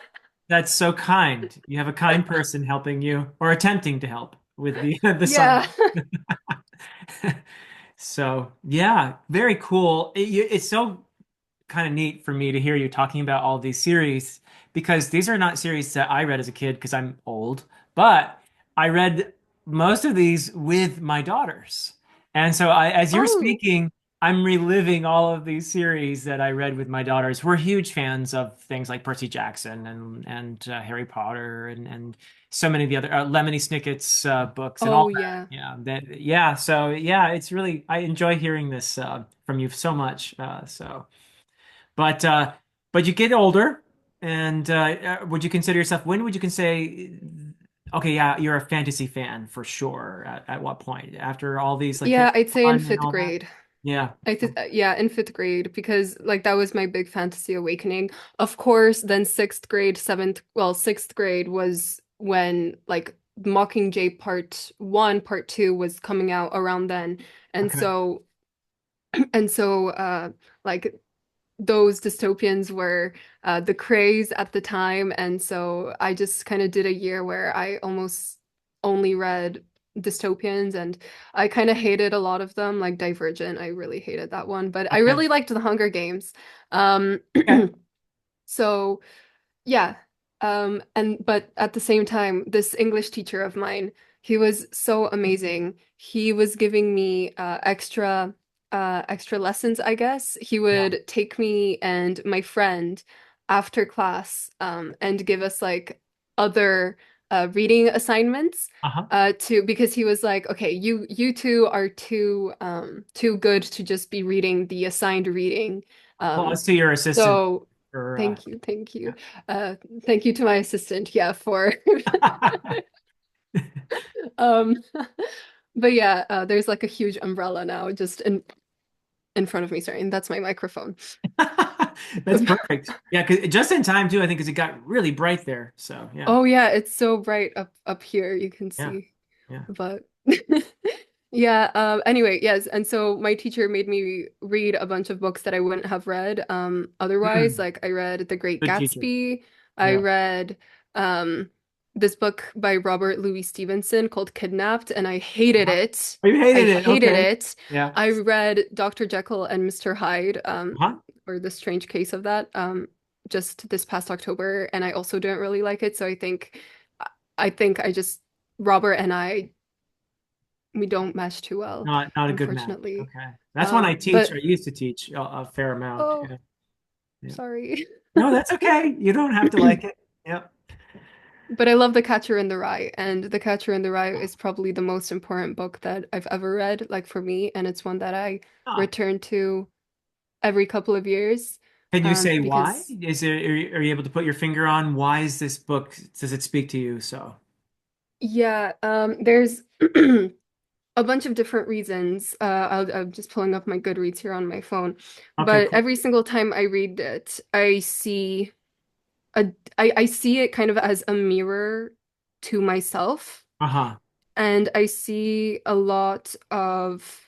That's so kind. You have a kind person helping you or attempting to help with the the Yeah. silence. So, yeah, very cool. It's so kind of neat for me to hear you talking about all these series because these are not series that I read as a kid because I'm old, but I read most of these with my daughters. And so as you're Oh, speaking, I'm reliving all of these series that I read with my daughters. We're huge fans of things like Percy Jackson and Harry Potter and so many of the other Lemony Snicket's books and all oh that. yeah. Yeah. So yeah, it's really I enjoy hearing this from you so much. But but you get older, and would you consider yourself? When would you can say, okay, yeah, you're a fantasy fan for sure. At what point? After all these like Harry Yeah, I'd say in Potter and fifth all that? grade. Yeah. I th yeah, in fifth grade because like that was my big fantasy awakening. Of course, then sixth grade, sixth grade was when like Mockingjay Part 1, Part 2 was coming out around then. And Okay. so and so like those dystopians were the craze at the time. And so I just kind of did a year where I almost only read dystopians and I kind of hated a lot of them, like Divergent. I really hated that one, but I Okay. really liked The Hunger Games. Um, Okay. so yeah. And but at the same time, this English teacher of mine, he was so amazing. He was giving me extra lessons, I guess. He Yeah. would take me and my friend after class and give us like other reading assignments Uh-huh. to because he was like, okay, you two are too good to just be reading the assigned reading. Well, Um let's see your assistant so for thank you, thank you. Thank you to my assistant, yeah, for um but yeah, there's like a huge umbrella now just in front of me, sorry, and that's my microphone. That's perfect. Yeah, 'cause just in time too, I think, because it got really bright there. So yeah. Oh yeah, it's so bright up here, you can Yeah. see. Yeah. But yeah, anyway, yes, and so my teacher made me read a bunch of books that I wouldn't have read otherwise. Mm, Like I read The Great good teacher. Gatsby. I Yeah. read um this book by Robert Louis Stevenson called Kidnapped, and I hated Uh-huh. it. Oh, you I hated it. hated Okay. it. Yeah. I read Dr. Jekyll and Mr. Hyde, Huh? or The Strange Case of that, just this past October, and I also didn't really like it. So I think I just Robert and I we don't mesh too well, Not a good match. unfortunately. Okay. That's when I teach or But used to teach a fair amount. oh, Yeah. Yeah. sorry. No, that's okay. You don't have to like it. Yep. But I love The Catcher in the Rye, and The Catcher in the Rye is probably the most important book that I've ever read, like for me, and it's one that I Ah, return to every couple of years, can you say why? because Is there, are you able to put your finger on why is this book, does it speak to you? So, yeah, there's a bunch of different reasons. I'm just pulling up my Goodreads here on my phone, okay, but cool. every single time I read it, a I see it kind of as a mirror to myself, Uh-huh. and I see a lot of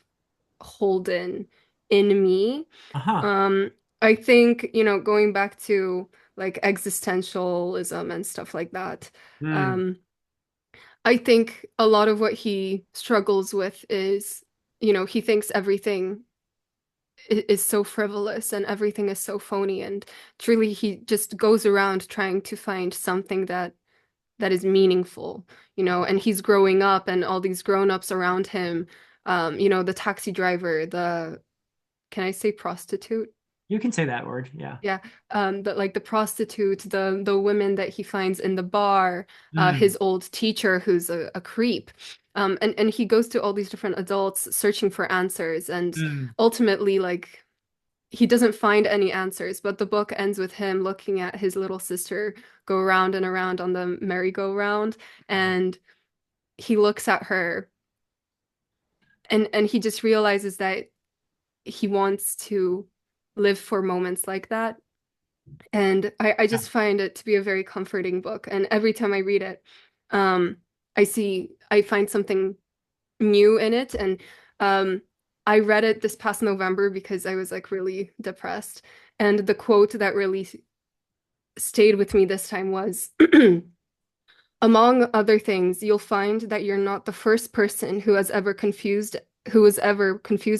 Holden in me. Uh-huh. Um, I think, going back to like existentialism and stuff like that, Hmm. um, I think a lot of what he struggles with is, he thinks everything is so frivolous and everything is so phony, and truly he just goes around trying to find something that is meaningful, and he's growing up and all these grown-ups around him, the taxi driver, can I say prostitute? You can say that word. Yeah. Yeah, the prostitute, the women that he finds in the bar, Mm, his old teacher who's a creep, and he goes to all these different adults searching for answers, and mm. ultimately, like he doesn't find any answers. But the book ends with him looking at his little sister go around and around on the merry-go-round, Wow. and he looks at her, and he just realizes that he wants to live for moments like that. And I Yeah. just find it to be a very comforting book. And every time I read it, um, I find something new in it. And um, I read it this past November because I was like really depressed. And the quote that really stayed with me this time was, among other things, you'll find that you're not the first person who was ever confused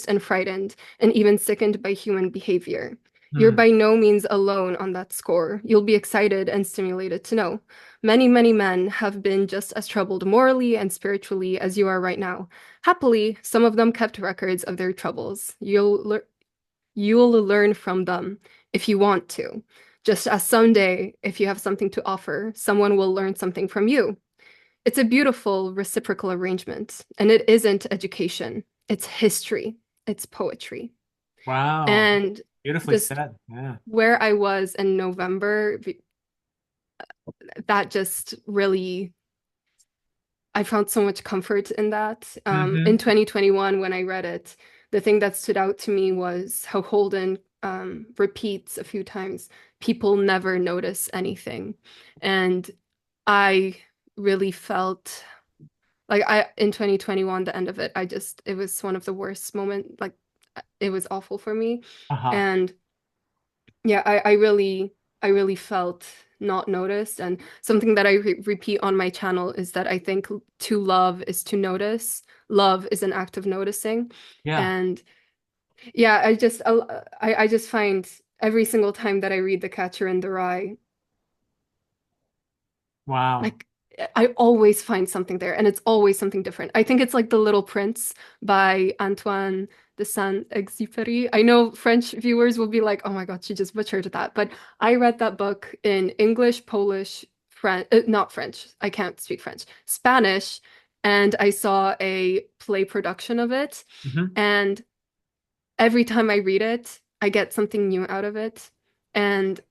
and frightened, and even sickened by human behavior. You're Mm, by no means alone on that score. You'll be excited and stimulated to know. Many, many men have been just as troubled morally and spiritually as you are right now. Happily, some of them kept records of their troubles. You'll learn from them if you want to. Just as someday, if you have something to offer, someone will learn something from you. It's a beautiful reciprocal arrangement, and it isn't education, it's history, it's poetry. wow. And Beautifully just said. Yeah. where I was in November, that just really, I found so much comfort in that. In Hmm. 2021, when I read it, the thing that stood out to me was how Holden repeats a few times, people never notice anything. And I really felt like I in 2021, the end of it, it was one of the worst moment. Like it was awful for me. Uh-huh. And yeah, I really felt not noticed. And something that I repeat on my channel is that I think to love is to notice. Love is an act of noticing. Yeah. And yeah, I just find every single time that I read The Catcher in the Rye, Wow. like I always find something there, and it's always something different. I think it's like The Little Prince by Antoine de Saint-Exupéry. I know French viewers will be like, "Oh my God, she just butchered that." But I read that book in English, Polish, French, not French. I can't speak French. Spanish, and I saw a play production of it. Hmm. And every time I read it, I get something new out of it. And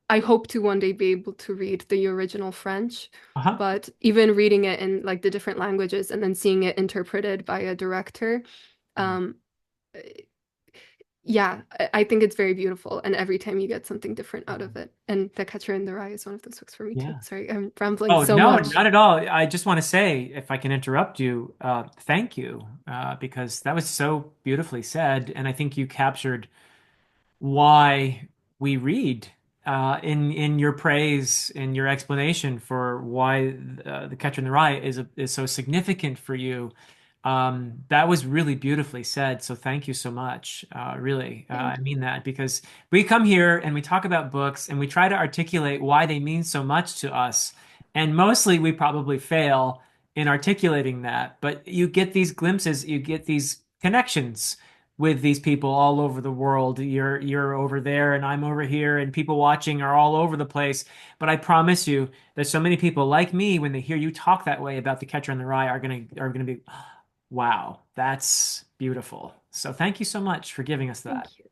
I hope to one day be able to read the original French, Uh-huh. but even reading it in like the different languages and then seeing it interpreted by a director, um, yeah, I think it's very beautiful. And every time you get something different out of it. And The Catcher in the Rye is one of those books for me too. Yeah. Sorry, I'm rambling Oh, so no, much. not at all. I just want to say, if I can interrupt you, thank you, because that was so beautifully said. And I think you captured why we read in your praise, in your explanation for why The Catcher in the Rye is so significant for you. That was really beautifully said. So thank you so much. Really, I Thank mean that because we come here and we talk about books and we try to articulate why they mean so much to us. And mostly we probably fail in articulating that. But you get these glimpses, you get these connections with these people all over the world. You're over there and I'm over here and people watching are all over the place. But I promise you that so many people like me, when they hear you talk that way about The Catcher in the Rye, are gonna be, wow, that's beautiful. So thank you so much for giving us that. you.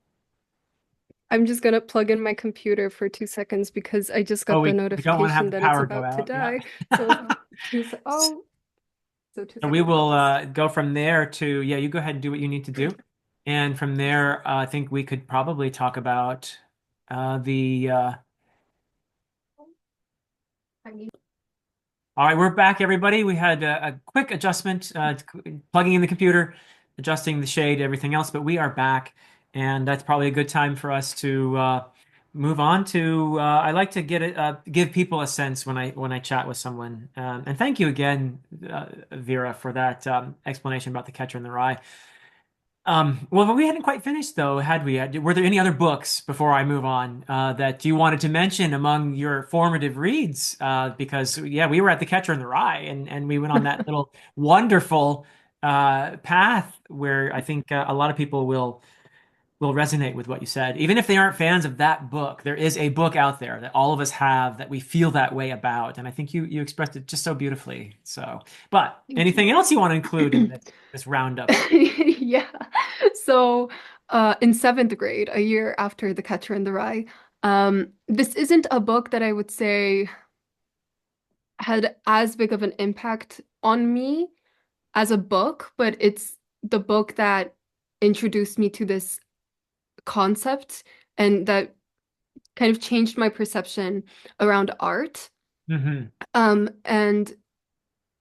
I'm just gonna plug in my computer for 2 seconds because I just Oh, got the we don't want to have notification the that it's power go about to out. Yeah. die. So oh, so two So we seconds. I'll will just go from there to, yeah, you go ahead and do what you need to do. And from there, I think we could probably talk about the I need all right, we're back, everybody. We had a quick adjustment, plugging in the computer, adjusting the shade, everything else, but we are back, and that's probably a good time for us to move on to. I like to give people a sense when I chat with someone, and thank you again, Vera, for that explanation about The Catcher in the Rye. Well, but we hadn't quite finished though, had we? Were there any other books before I move on that you wanted to mention among your formative reads? Because yeah, we were at The Catcher in the Rye, and we went on that little wonderful path where I think a lot of people will resonate with what you said. Even if they aren't fans of that book, there is a book out there that all of us have that we feel that way about. And I think you expressed it just so beautifully. So, but Thank anything else you want to include in you. this roundup? Yeah. So, in seventh grade, a year after The Catcher in the Rye, this isn't a book that I would say had as big of an impact on me as a book, but it's the book that introduced me to this concept and that kind of changed my perception around art, Hmm. um, and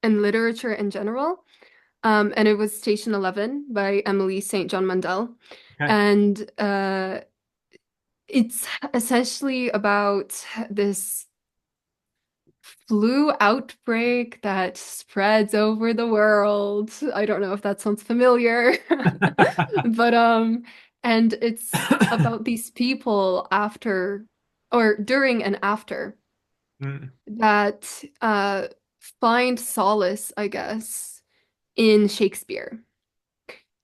and literature in general. And it was Station 11 by Emily St. John Mandel. Okay. And it's essentially about this flu outbreak that spreads over the world. I don't know if that sounds familiar, but and it's about these people after or during and after Mm. that find solace, I guess, in Shakespeare.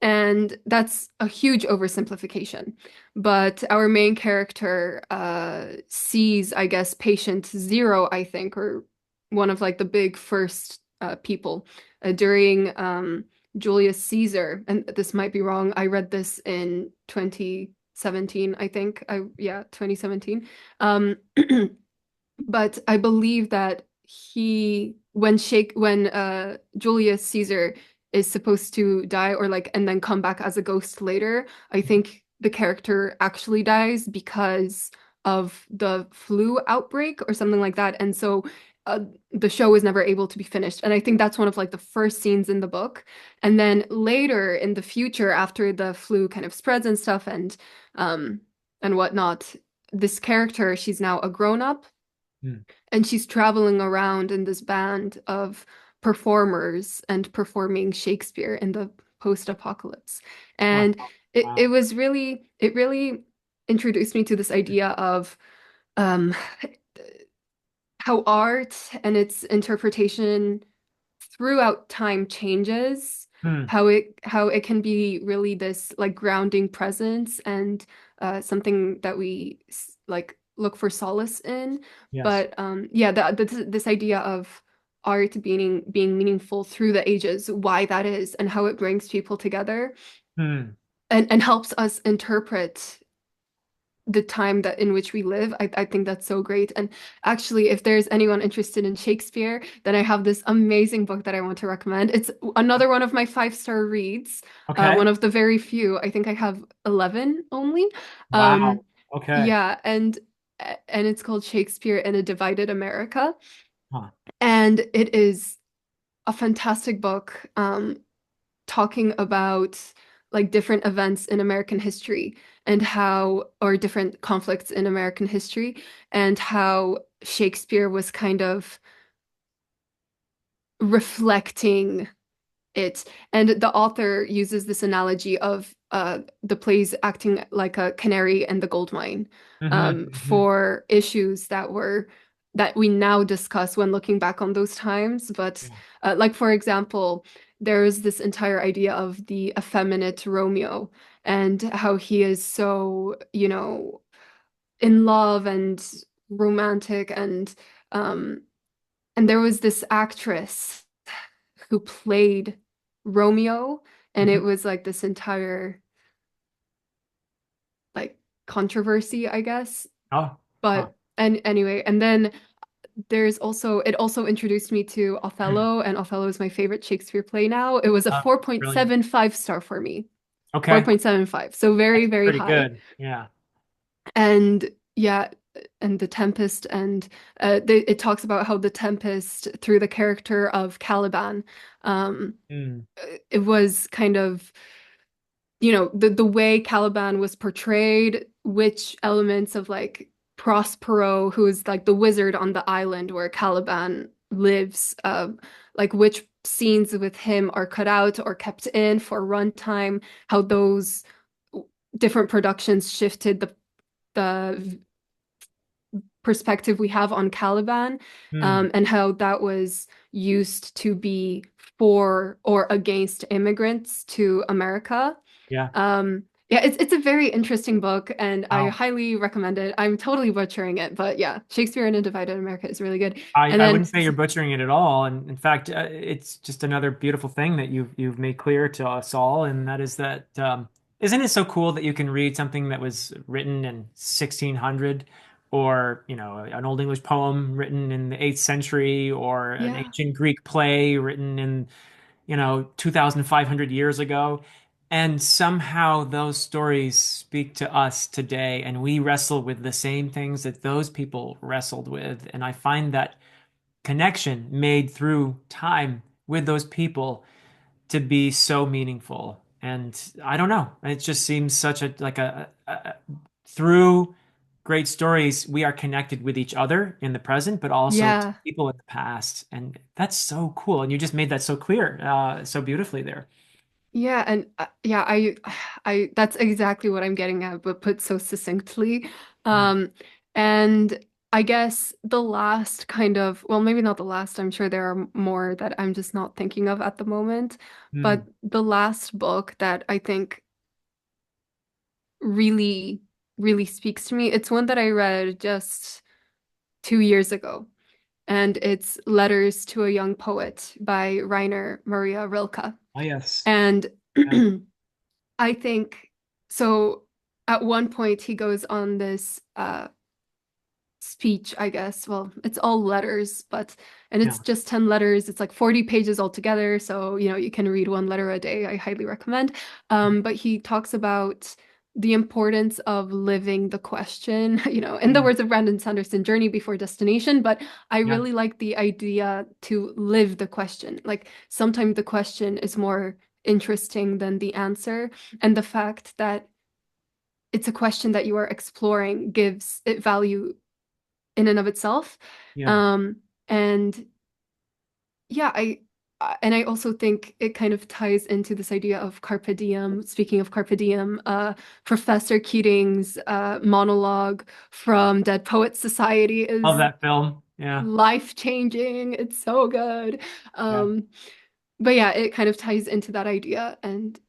And that's a huge oversimplification. But our main character sees, I guess, patient zero, I think, or one of like the big first people during Julius Caesar. And this might be wrong. I read this in 2017, I think. Yeah, 2017. Um, but I believe that when Julius Caesar is supposed to die or like and then come back as a ghost later, I think the character actually dies because of the flu outbreak or something like that. And so uh, the show is never able to be finished. And I think that's one of like the first scenes in the book. And then later in the future, after the flu kind of spreads um and whatnot, this character, she's now a grown up Mm. and she's traveling around in this band of performers and performing Shakespeare in the post-apocalypse. Wow. And it Wow. was really it really introduced me to this idea of um how art and its interpretation throughout time changes, Mm. how it can be really this like grounding presence and something that like look for solace in. Yes. But yeah, this idea of art being meaningful through the ages, why that is, and how it brings people together Mm. and helps us interpret the time that in which we live. I think that's so great. And actually, if there's anyone interested in Shakespeare, then I have this amazing book that I want to recommend. It's another one of my five-star reads, Okay. one of the very few. I think I have 11 only. Um, Wow. Okay. yeah, and it's called Shakespeare in a Divided America. Huh. And it is a fantastic book. Talking about like different events in American history and or different conflicts in American history and how Shakespeare was kind of reflecting it. And the author uses this analogy of the plays acting like a canary in the gold mine Hmm. Hmm. for issues that we now discuss when looking back on those times. But Yeah. like for example, there's this entire idea of the effeminate Romeo and how he is so, in love and romantic um and there was this actress who played Romeo, and Hmm. it was like this entire like controversy, I guess. Oh. Huh. But anyway, and then it also introduced me to Mm. Othello, and Othello is my favorite Shakespeare play now. It was a Oh, brilliant. 4.75 star for me. Okay. 4.75. So very, That's very pretty high. good. Yeah. And yeah, and the Tempest, and it talks about how the Tempest, through the character of Caliban, um, Mm. it was kind of, the way Caliban was portrayed, which elements of like Prospero, who is like the wizard on the island where Caliban lives, like which scenes with him are cut out or kept in for runtime, how those different productions shifted the perspective we have on Caliban, Mm. and how that was used to be for or against immigrants to America. Yeah. Yeah, it's a very interesting book, and I Wow. highly recommend it. I'm totally butchering it, but yeah, Shakespeare in a Divided America is really good. And I then, wouldn't say you're butchering it at all. And in fact, it's just another beautiful thing that you've made clear to us all, and that is that isn't it so cool that you can read something that was written in 1600, or an Old English poem written in the 8th century, or an yeah, ancient Greek play written in 2,500 years ago. And somehow those stories speak to us today, and we wrestle with the same things that those people wrestled with. And I find that connection made through time with those people to be so meaningful. And I don't know, it just seems such a like through great stories, we are connected with each other in the present, but also to yeah. people in the past. And that's so cool. And you just made that so clear, so beautifully there. Yeah, and yeah, I that's exactly what I'm getting at, but put so succinctly. Yeah. Um, and I guess the last kind of, well, maybe not the last, I'm sure there are more that I'm just not thinking of at the moment, but Mm, the last book that I think really, really speaks to me, it's one that I read just 2 years ago, and it's Letters to a Young Poet by Rainer Maria Rilke. oh, yes. And Yeah. I think so. At one point, he goes on this speech, I guess. Well, it's all letters, but and it's Yeah. just 10 letters. It's like 40 pages altogether. So, you can read one letter a day. I highly recommend. But he talks about the importance of living the question, in the Mm, words of Brandon Sanderson, journey before destination. But I yeah. really like the idea to live the question. Like sometimes the question is more interesting than the answer. And the fact that it's a question that you are exploring gives it value in and of itself. Yeah. Um, and yeah, and I also think it kind of ties into this idea of carpe diem. Speaking of carpe diem, Professor Keating's monologue from Dead Poets Society Love is that film. Yeah. life-changing. It's so good. Yeah. Um, but yeah, it kind of ties into that idea, and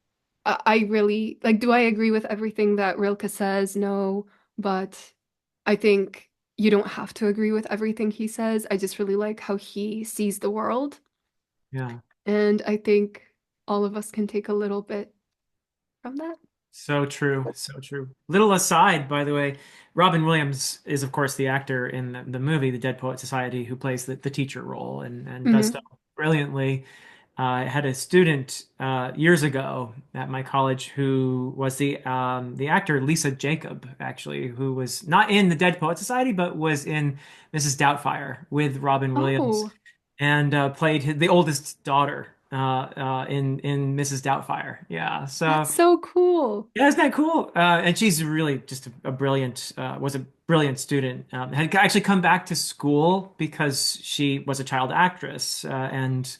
I really like. Do I agree with everything that Rilke says? No, but I think you don't have to agree with everything he says. I just really like how he sees the world. Yeah. And I think all of us can take a little bit from that. So true. So true. Little aside, by the way, Robin Williams is, of course, the actor in the movie, The Dead Poet Society, who plays the teacher role and does so Hmm. brilliantly. I had a student years ago at my college who was the actor Lisa Jacob, actually, who was not in the Dead Poet Society, but was in Mrs. Doubtfire with Robin Williams, Oh, and played the oldest daughter in Mrs. Doubtfire. Yeah, so that's so cool. yeah, isn't that cool? And she's really just a brilliant was a brilliant student. Had actually come back to school because she was a child actress and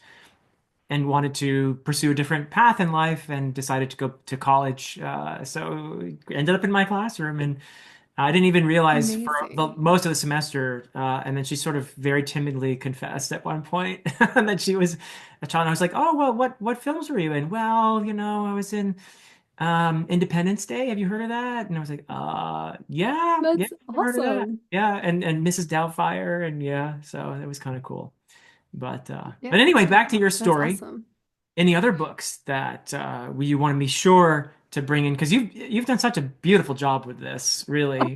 wanted to pursue a different path in life and decided to go to college. So ended up in my classroom, and I didn't even realize for Amazing. most of the semester. And then she sort of very timidly confessed at one point and that she was a child. And I was like, "Oh, well, what films were you in?" "Well, I was in Independence Day. Have you heard of that?" And I was like, yeah, That's I've heard of that. awesome. Yeah, and Mrs. Doubtfire, and yeah, so it was kind of cool." Yeah, But anyway, back to your that's story. awesome. Any other books that you want to be sure to bring in? Because you've done such a beautiful job with this, really.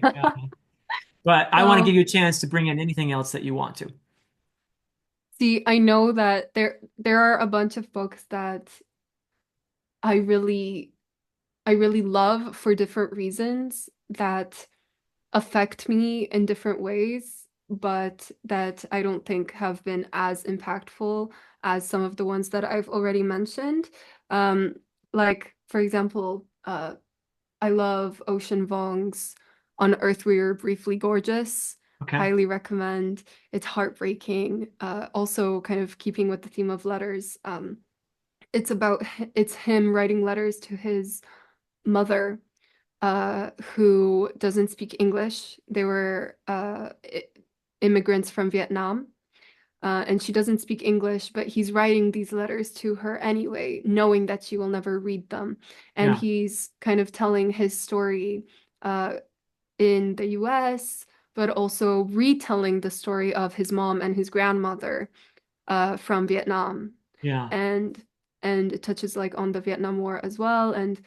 But I want to give Oh, you a chance to bring in anything else that you want to. see, I know that there are a bunch of books that I really I really love for different reasons that affect me in different ways, but that I don't think have been as impactful as some of the ones that I've already mentioned. Um, like, for example, I love Ocean Vuong's On Earth We Were Briefly Gorgeous. Okay. Highly recommend. It's heartbreaking. Also, kind of keeping with the theme of letters. It's him writing letters to his mother who doesn't speak English. They were immigrants from Vietnam. and she doesn't speak English, but he's writing these letters to her anyway, knowing that she will never read them. And Yeah. he's kind of telling his story uh, in the US, but also retelling the story of his mom and his grandmother from Vietnam. Yeah. And it touches like on the Vietnam War as well. And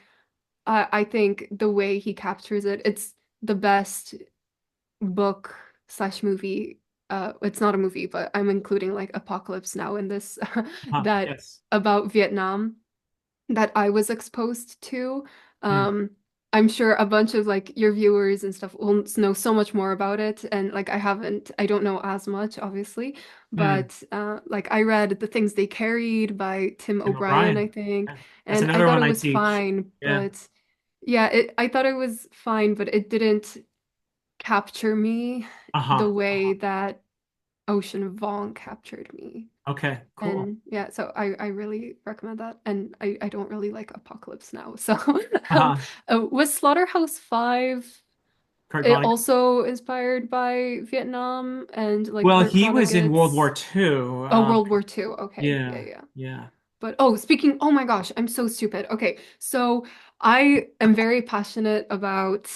I think the way he captures it, it's the best book slash movie. It's not a movie, but I'm including like Apocalypse Now in this that Yes. about Vietnam that I was exposed to. Mm. Um, I'm sure a bunch of like your viewers and stuff will know so much more about it. And like I don't know as much, obviously, Mm. but like I read The Things They Carried by Tim Tim O'Brien, I O'Brien. think, Yeah. That's and I another thought one it I was teach. fine, Yeah. but yeah, I thought it was fine, but it didn't capture me the Uh-huh. way Uh-huh. that Ocean Vuong captured me. Okay, cool. And yeah, so I really recommend that. And I don't really like Apocalypse Now. So um, Uh-huh. was Slaughterhouse-Five Kurt it Vonnegut. also inspired by Vietnam and like Well, Kurt he was in World War Vonnegut's II. oh World War II. Okay. Yeah, Yeah. yeah. Yeah. But oh, speaking, oh my gosh, I'm so stupid. Okay, so I am very passionate about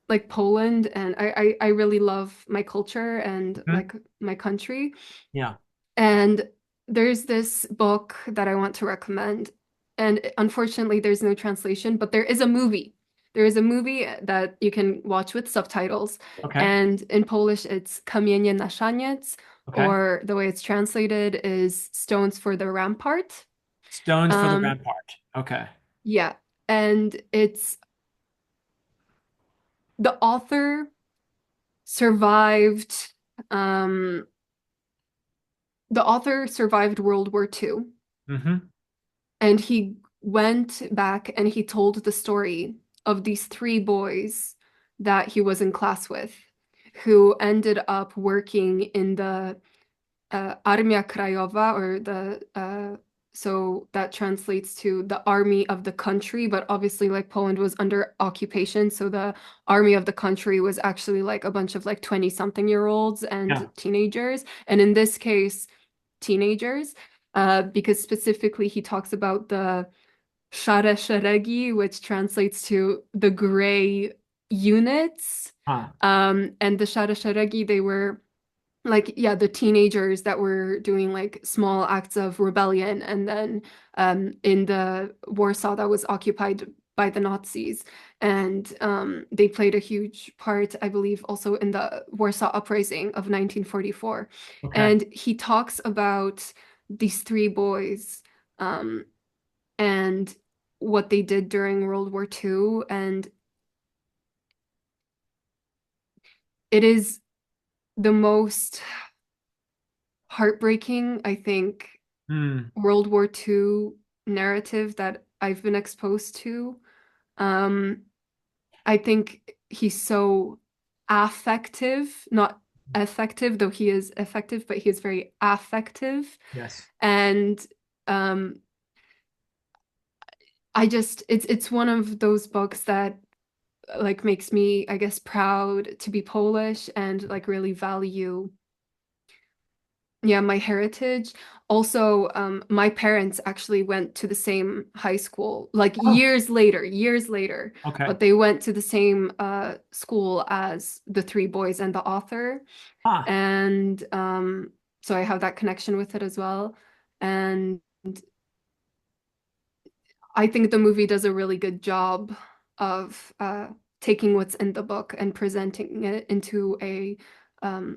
like Poland and I really love my culture and Mhm. like my country. Yeah. And there's this book that I want to recommend. And unfortunately, there's no translation, but there is a movie. There is a movie that you can watch with subtitles. Okay. And in Polish, it's Kamienie na Szaniec, Okay. or the way it's translated is Stones for the Rampart. Stones for the Um, Rampart. Okay. yeah. And it's the author survived, um, the author survived World War II. Mm-hmm. And he went back and he told the story of these three boys that he was in class with, who ended up working in the Armia Krajowa, or the so that translates to the army of the country, but obviously like Poland was under occupation, so the army of the country was actually like a bunch of like 20 something year olds Yeah. and teenagers. And in this case, teenagers, because specifically he talks about the Szare Szeregi, which translates to the gray units. Huh. And the Szare Szeregi, they were like, yeah, the teenagers that were doing like small acts of rebellion. And then in the Warsaw that was occupied by the Nazis. And they played a huge part, I believe, also in the Warsaw Uprising of 1944. Okay. And he talks about these three boys um, and what they did during World War II. And it is the most heartbreaking, I think, Hmm. World War II narrative that I've been exposed to. Um, I think he's so affective, not effective, though he is effective, but he is very affective. Yes. And um, it's one of those books that like makes me, I guess, proud to be Polish and like really value, yeah, my heritage. Also, my parents actually went to the same high school, like Oh, years later, okay. but they went to the same school as the three boys and the author. Ah, And so I have that connection with it as well. And I think the movie does a really good job of taking what's in the book and presenting it into a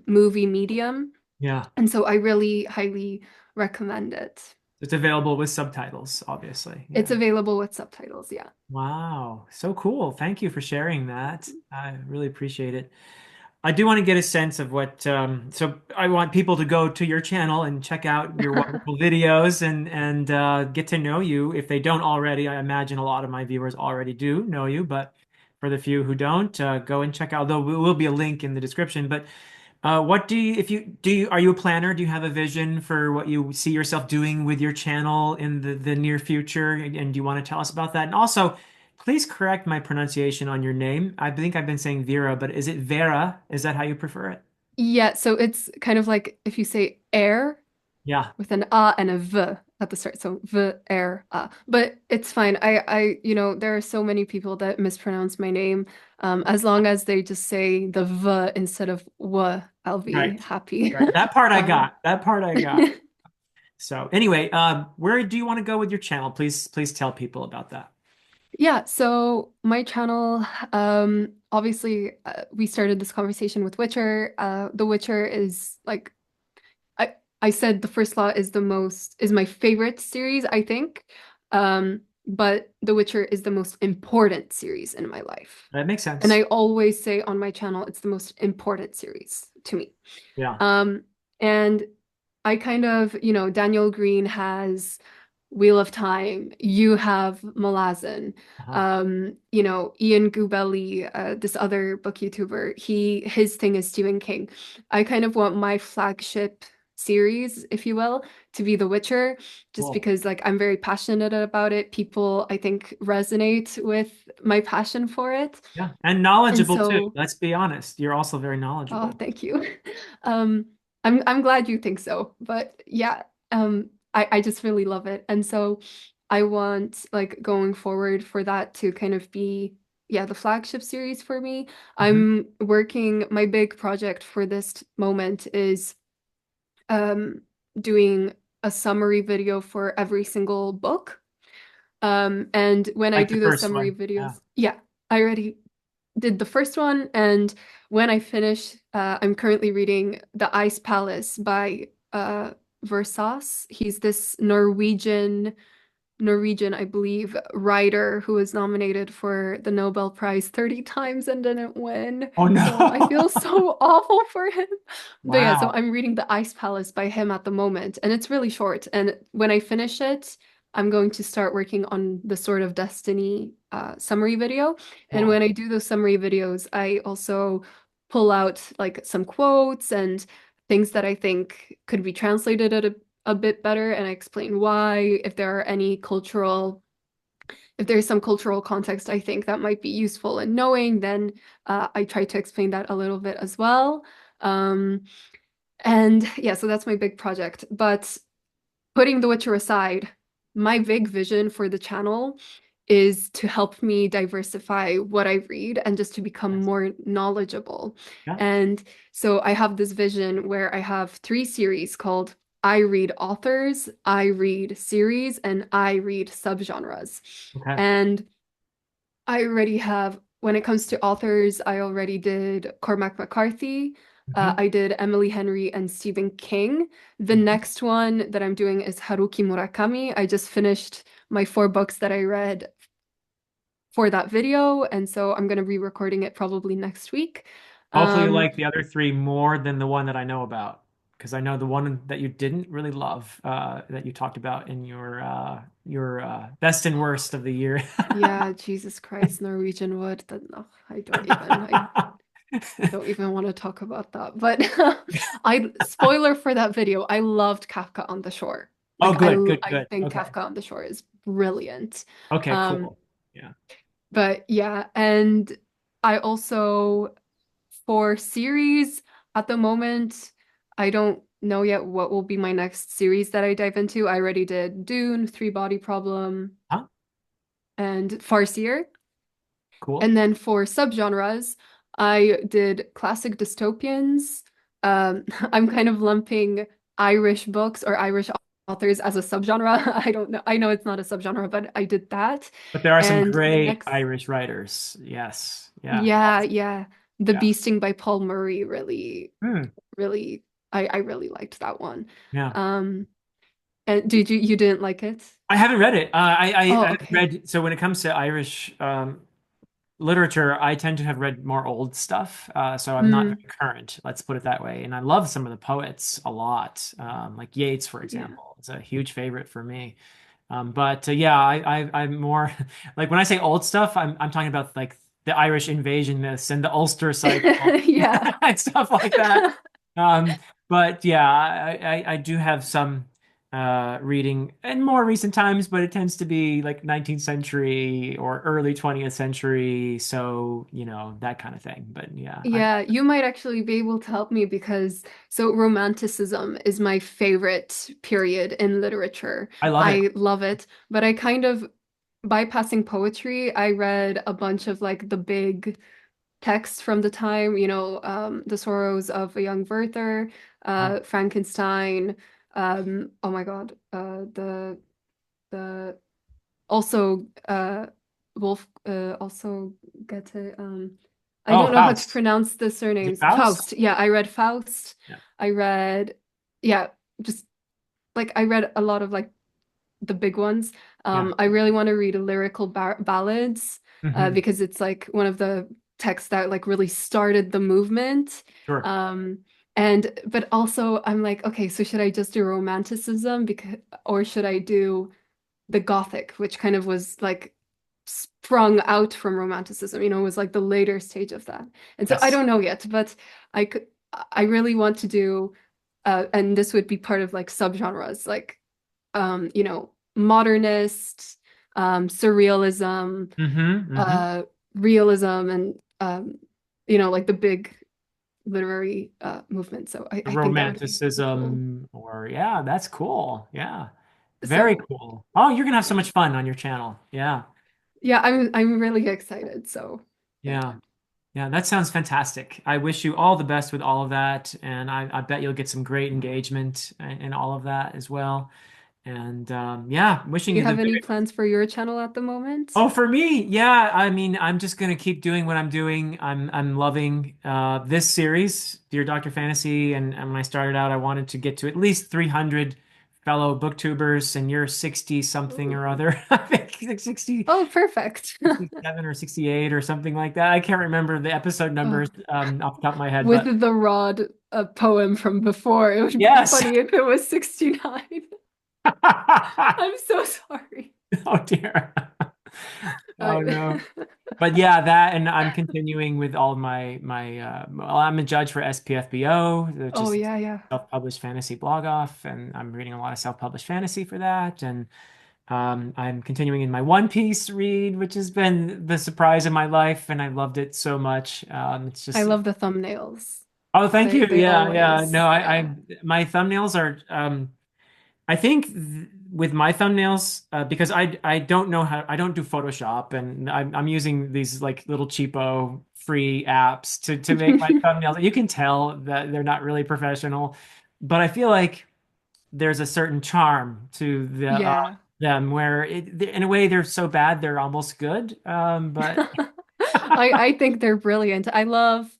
movie medium. yeah. And so I really highly recommend it. It's available with subtitles, obviously. It's Yeah. available with subtitles, yeah. Wow. So cool. Thank you for sharing that. I really appreciate it. I do want to get a sense of what, so I want people to go to your channel and check out your wonderful videos and get to know you if they don't already. I imagine a lot of my viewers already do know you, but for the few who don't, go and check out. There will be a link in the description. But what do you, if you do you, are you a planner? Do you have a vision for what you see yourself doing with your channel in the near future? And do you want to tell us about that? And also, please correct my pronunciation on your name. I think I've been saying Vera, but is it Vera? Is that how you prefer it? Yeah, so it's kind of like if you say air Yeah. with an and a v at the start. So v, air, But it's fine. There are so many people that mispronounce my name. As long as they just say the v instead of w, I'll be Right. happy. Right. That part I Um, got. That part I got. So anyway, where do you want to go with your channel? Please tell people about that. Yeah, so my channel, obviously, we started this conversation with Witcher. The Witcher is like I said the First Law is my favorite series, I think. But The Witcher is the most important series in my life. That makes And sense. I always say on my channel it's the most important series to me. Yeah. Um, and I kind of, Daniel Green has Wheel of Time, you have Malazan, Uh-huh. Ian Gubelli, this other book YouTuber, his thing is Stephen King. I kind of want my flagship series, if you will, to be The Witcher, just Cool. because like I'm very passionate about it. People, I think, resonate with my passion for it. Yeah. And And knowledgeable too. so Let's be honest. You're also very Oh, knowledgeable. thank you. Um, I'm glad you think so, but yeah, I just really love it. And so I want like going forward for that to kind of be, yeah, the flagship series for me. Hmm. My big project for this moment is um doing a summary video for every single book. And when I Like the do those first summary one. Yeah. videos, yeah, I already did the first one, and when I finish, I'm currently reading The Ice Palace by Versas. He's this Norwegian, I believe, writer who was nominated for the Nobel Prize 30 times and didn't win. Oh So I no. feel so awful for him. But yeah, so Wow. I'm reading The Ice Palace by him at the moment, and it's really short. And when I finish it, I'm going to start working on the Sword of Destiny summary video. And Cool. when I do those summary videos, I also pull out like some quotes and things that I think could be translated a bit better, and I explain why, if there's some cultural context I think that might be useful in knowing, then I try to explain that a little bit as well. Um, and yeah, so that's my big project. But putting The Witcher aside, my big vision for the channel is to help me diversify what I read and just to become Yes. more knowledgeable. Yeah. And so I have this vision where I have three series called I Read Authors, I Read Series, and I Read Subgenres. Okay. And I already have, when it comes to authors, I already did Cormac McCarthy. Hmm. I did Emily Henry and Stephen King. The Hmm. next one that I'm doing is Haruki Murakami. I just finished my four books that I read for that video, and so I'm going to be recording it probably next week. Hopefully you Um, like the other three more than the one that I know about. Because I know the one that you didn't really love, that you talked about in your best and worst of the year. yeah, Jesus Christ, Norwegian Wood. No, I don't even want to talk about that. But I spoiler for that video, I loved Kafka on the Shore. Oh, Like I good, good, I good. think Okay. Kafka on the Shore is brilliant. Okay, Um, cool. Yeah. but yeah, and I also for series at the moment, I don't know yet what will be my next series that I dive into. I already did Dune, Three Body Problem, Huh? and Farseer. Cool. And then for subgenres, I did classic dystopians. I'm kind of lumping Irish books or Irish authors as a subgenre. I don't know. I know it's not a subgenre, but I did that. But there are some And great next, Irish writers. Yes. Yeah. yeah, yeah. The Yeah. Beasting by Paul Murray really, Hmm. really, I really liked that one. Yeah. Um, and did you didn't like it? I haven't read it. Oh, I've okay. read, so when it comes to Irish literature, I tend to have read more old stuff. So I'm not Mm, very current, let's put it that way. And I love some of the poets a lot. Like Yeats, for yeah. example. It's a huge favorite for me. But yeah, I'm more like when I say old stuff, I'm talking about like the Irish invasion myths and the Ulster cycle Yeah. and stuff like that. Um, but yeah, I do have some. reading in more recent times, but it tends to be like 19th century or early 20th century. So, that kind of thing. But yeah, Yeah, you might actually be able to help me because so Romanticism is my favorite period in literature. I love it. I love it, but I kind of bypassing poetry, I read a bunch of like the big texts from the time, The Sorrows of a Young Werther, Oh, Frankenstein, oh my God, the also Wolf also Goethe I oh, don't know how to Faust. pronounce the Is it surnames. Faust? Faust. Yeah, I read Faust. Yeah. I read yeah, just like I read a lot of like the big ones. Yeah. I really want to read lyrical ballads Hmm. because it's like one of the texts that like really started the movement. Sure. Um, and but also I'm like, okay, so should I just do romanticism because or should I do the Gothic, which kind of was like sprung out from romanticism, was like the later stage of that. And so I Yes. don't know yet, but I could, I really want to do, and this would be part of like subgenres, like, modernist, surrealism, Hmm. Hmm. uh, realism, and, like the big literary movement. So I think that would be really cool. Romanticism, or yeah, that's cool. Yeah. Very So cool. Oh, you're gonna have so much fun on your channel. Yeah. yeah, I'm really excited. So yeah. Yeah. Yeah, that sounds fantastic. I wish you all the best with all of that, and I bet you'll get some great engagement in all of that as well. And yeah, Do wishing you you the have any very. plans for your channel at the moment? Oh, for me, yeah. I mean, I'm just gonna keep doing what I'm doing. I'm loving this series, Dear Dr. Fantasy, and when I started out, I wanted to get to at least 300 fellow booktubers, and you're 60 something or Ooh. other. I think like 60. Oh, perfect. 67 or 68 or something like that. I can't remember the episode numbers Oh, off the top of my head, but with the Rod poem from before, it would be yes. funny if it was 69. I'm so sorry. Oh dear. Oh I- no. But yeah, that, and I'm continuing with all my well, I'm a judge for SPFBO, which Oh is yeah, yeah. self-published fantasy blog off, and I'm reading a lot of self-published fantasy for that. And I'm continuing in my One Piece read, which has been the surprise of my life, and I loved it so much. It's I just. love the thumbnails. Oh, thank They you. they Yeah, yeah. No, always, yeah. my thumbnails are, I think with my thumbnails, because I don't know how, I don't do Photoshop, and I'm using these like little cheapo free apps to make my thumbnails. You can tell that they're not really professional, but I feel like there's a certain charm to Yeah. them where in a way they're so bad they're almost good. But I think they're brilliant. I love,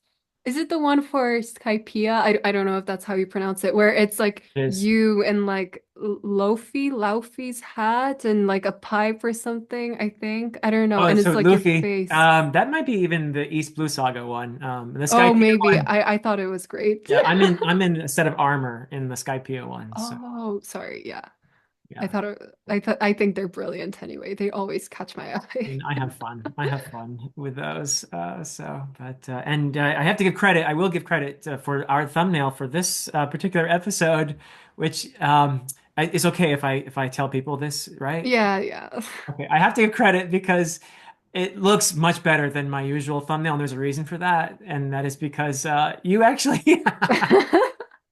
is it the one for Skypiea? I don't know if that's how you pronounce it, where it's like it is. you and like Laufey's hat and like a pipe or something, I think. I don't know. Oh, And so it's like your Luffy. face. That might be even the East Blue Saga one. The Oh, Skypiea maybe. one. I thought it was great. Yeah, I'm in a set of armor in the Skypiea one. So Oh, sorry. Yeah. yeah, I think they're brilliant anyway. They always catch my I eye. mean, I have fun. I have fun with those. But and I have to give credit. I will give credit for our thumbnail for this particular episode, which is okay if I tell people this, right? Yeah, yeah. Okay, I have to give credit because it looks much better than my usual thumbnail, and there's a reason for that, and that is because you actually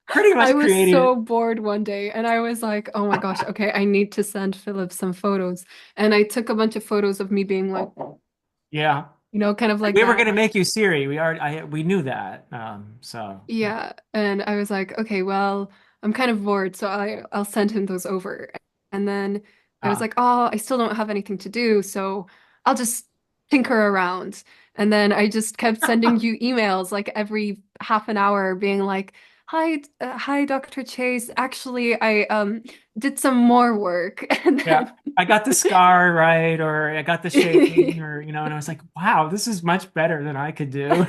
pretty I much was created so it. bored one day and I was like, oh my gosh, okay, I need to send Philip some photos. And I took a bunch of photos of me being like, Yeah, kind of like we were that. gonna make you Siri. We knew that. So yeah. Yeah. And I was like, okay, well, I'm kind of bored, so I'll send him those over. And then I was Ah. like, oh, I still don't have anything to do, so I'll just tinker around. And then I just kept sending you emails like every half an hour being like, hi, Dr. Chase. Actually, I did some more work. And Yeah, then I got the scar right, or I got the shading, or and I was like, wow, this is much better than I could do.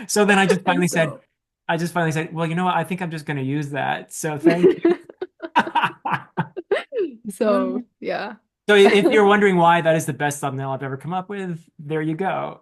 So then and so I just finally said, well, you know what? I think I'm just going to use that. So thank you. so yeah. So if you're wondering why that is the best thumbnail I've ever come up with, there you go.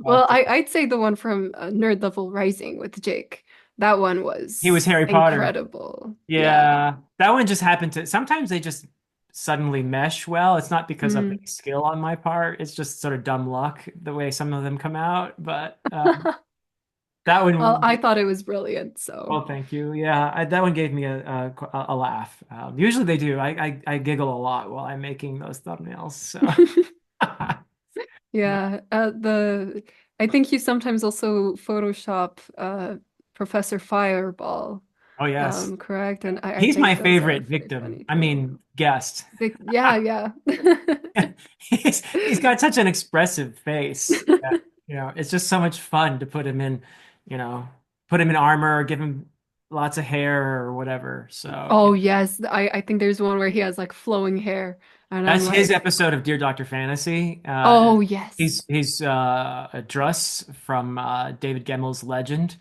Well, But, I'd say the one from Nerd Level Rising with Jake That one He was was Harry Potter. incredible. Yeah. Yeah, that one just happened to. Sometimes they just suddenly mesh well. It's not because of any Mm. skill on my part. It's just sort of dumb luck the way some of them come out. But that Well, one, I thought it was brilliant, so. well, thank you. Yeah, that one gave me a laugh. Usually they do. I giggle a lot while I'm making those thumbnails. So, Yeah, I think he sometimes also Photoshop Professor Fireball, oh yes, correct? And I he's my think those are favorite very victim. funny I too. mean, guest. Yeah, yeah. He's got such an expressive face that, it's just so much fun to put him in, you know, put him in armor, give him lots of hair or whatever. So, yeah. Oh yes, I think there's one where he has like flowing hair, and I'm That's his like, episode of Dear Dr. Fantasy. oh yes. He's a Druss from David Gemmell's Legend,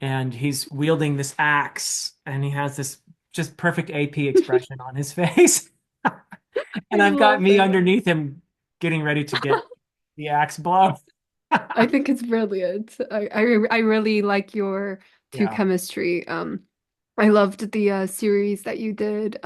and he's wielding this axe, and he has this just perfect AP expression on his face. I And I've got love me it. underneath him getting ready to get the axe blow. I think it's brilliant. I really like your two Yeah. chemistry. I loved the series that you did,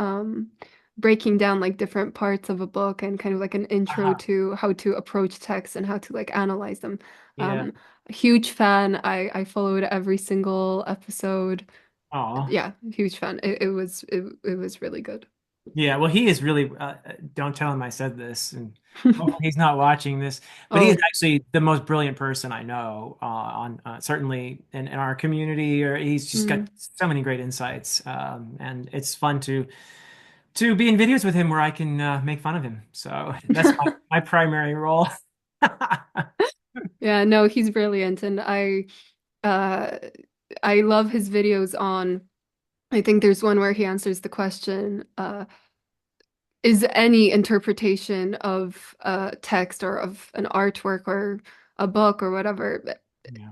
breaking down like different parts of a book and kind of like an intro Uh-huh. to how to approach text and how to like analyze them. Yeah. A huge fan. I followed every single episode. Oh. Yeah, huge fan. It was really good. Yeah. Well, he is really, don't tell him I said this, and hopefully he's not watching this, but he is Oh, actually the most brilliant person I know on certainly in our community, or he's just got mm. so many great insights. And it's fun to be in videos with him where I can make fun of him. So that's my primary role. Yeah, no, he's brilliant, and uh I love his videos on. I think there's one where he answers the question, is any interpretation of text or of an artwork or a book or whatever, Yeah.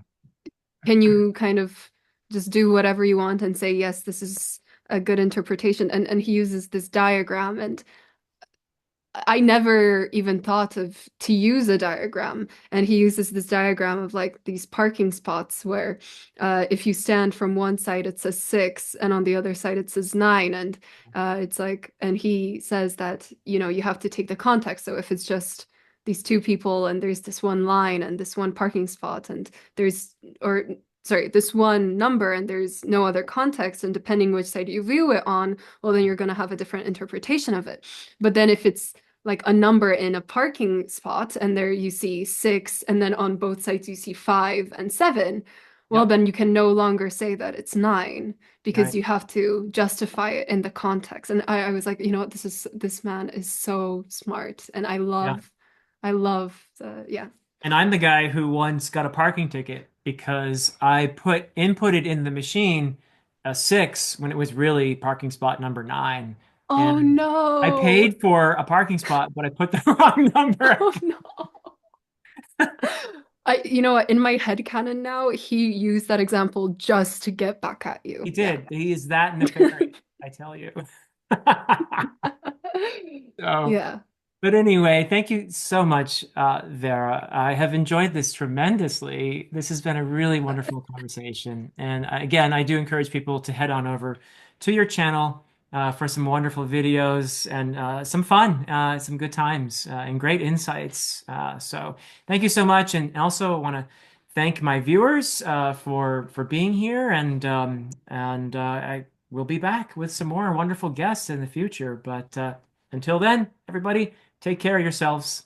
can you kind of just do whatever you want and say, yes, this is a good interpretation? And he uses this diagram, and I never even thought of to use a diagram. And he uses this diagram of like these parking spots where if you stand from one side, it says 6, and on the other side, it says 9. And it's like, and he says that, you have to take the context. So if it's just these two people and there's this one line and this one parking spot and or sorry, this one number and there's no other context, and depending which side you view it on, well, then you're going to have a different interpretation of it. But then if it's like a number in a parking spot and there you see 6 and then on both sides you see 5 and 7, well, Yep. then you can no longer say that it's 9 because Right. you have to justify it in the context. And I was like, what, this man is so smart, and Yeah. I love the, yeah. And I'm the guy who once got a parking ticket because I inputted in the machine a 6 when it was really parking spot number 9. Oh And I no. paid for a parking spot, but I put the wrong number. Oh no. You know what, in my head canon now, he used that example just to get back at He you. Yeah. did. He is that nefarious, I tell you. So, Yeah. but anyway, thank you so much, Vera. I have enjoyed this tremendously. This has been a really wonderful conversation. And again, I do encourage people to head on over to your channel for some wonderful videos and some fun, some good times, and great insights. So thank you so much. And also want to thank my viewers for being here. And I will be back with some more wonderful guests in the future. But until then, everybody. Take care of yourselves.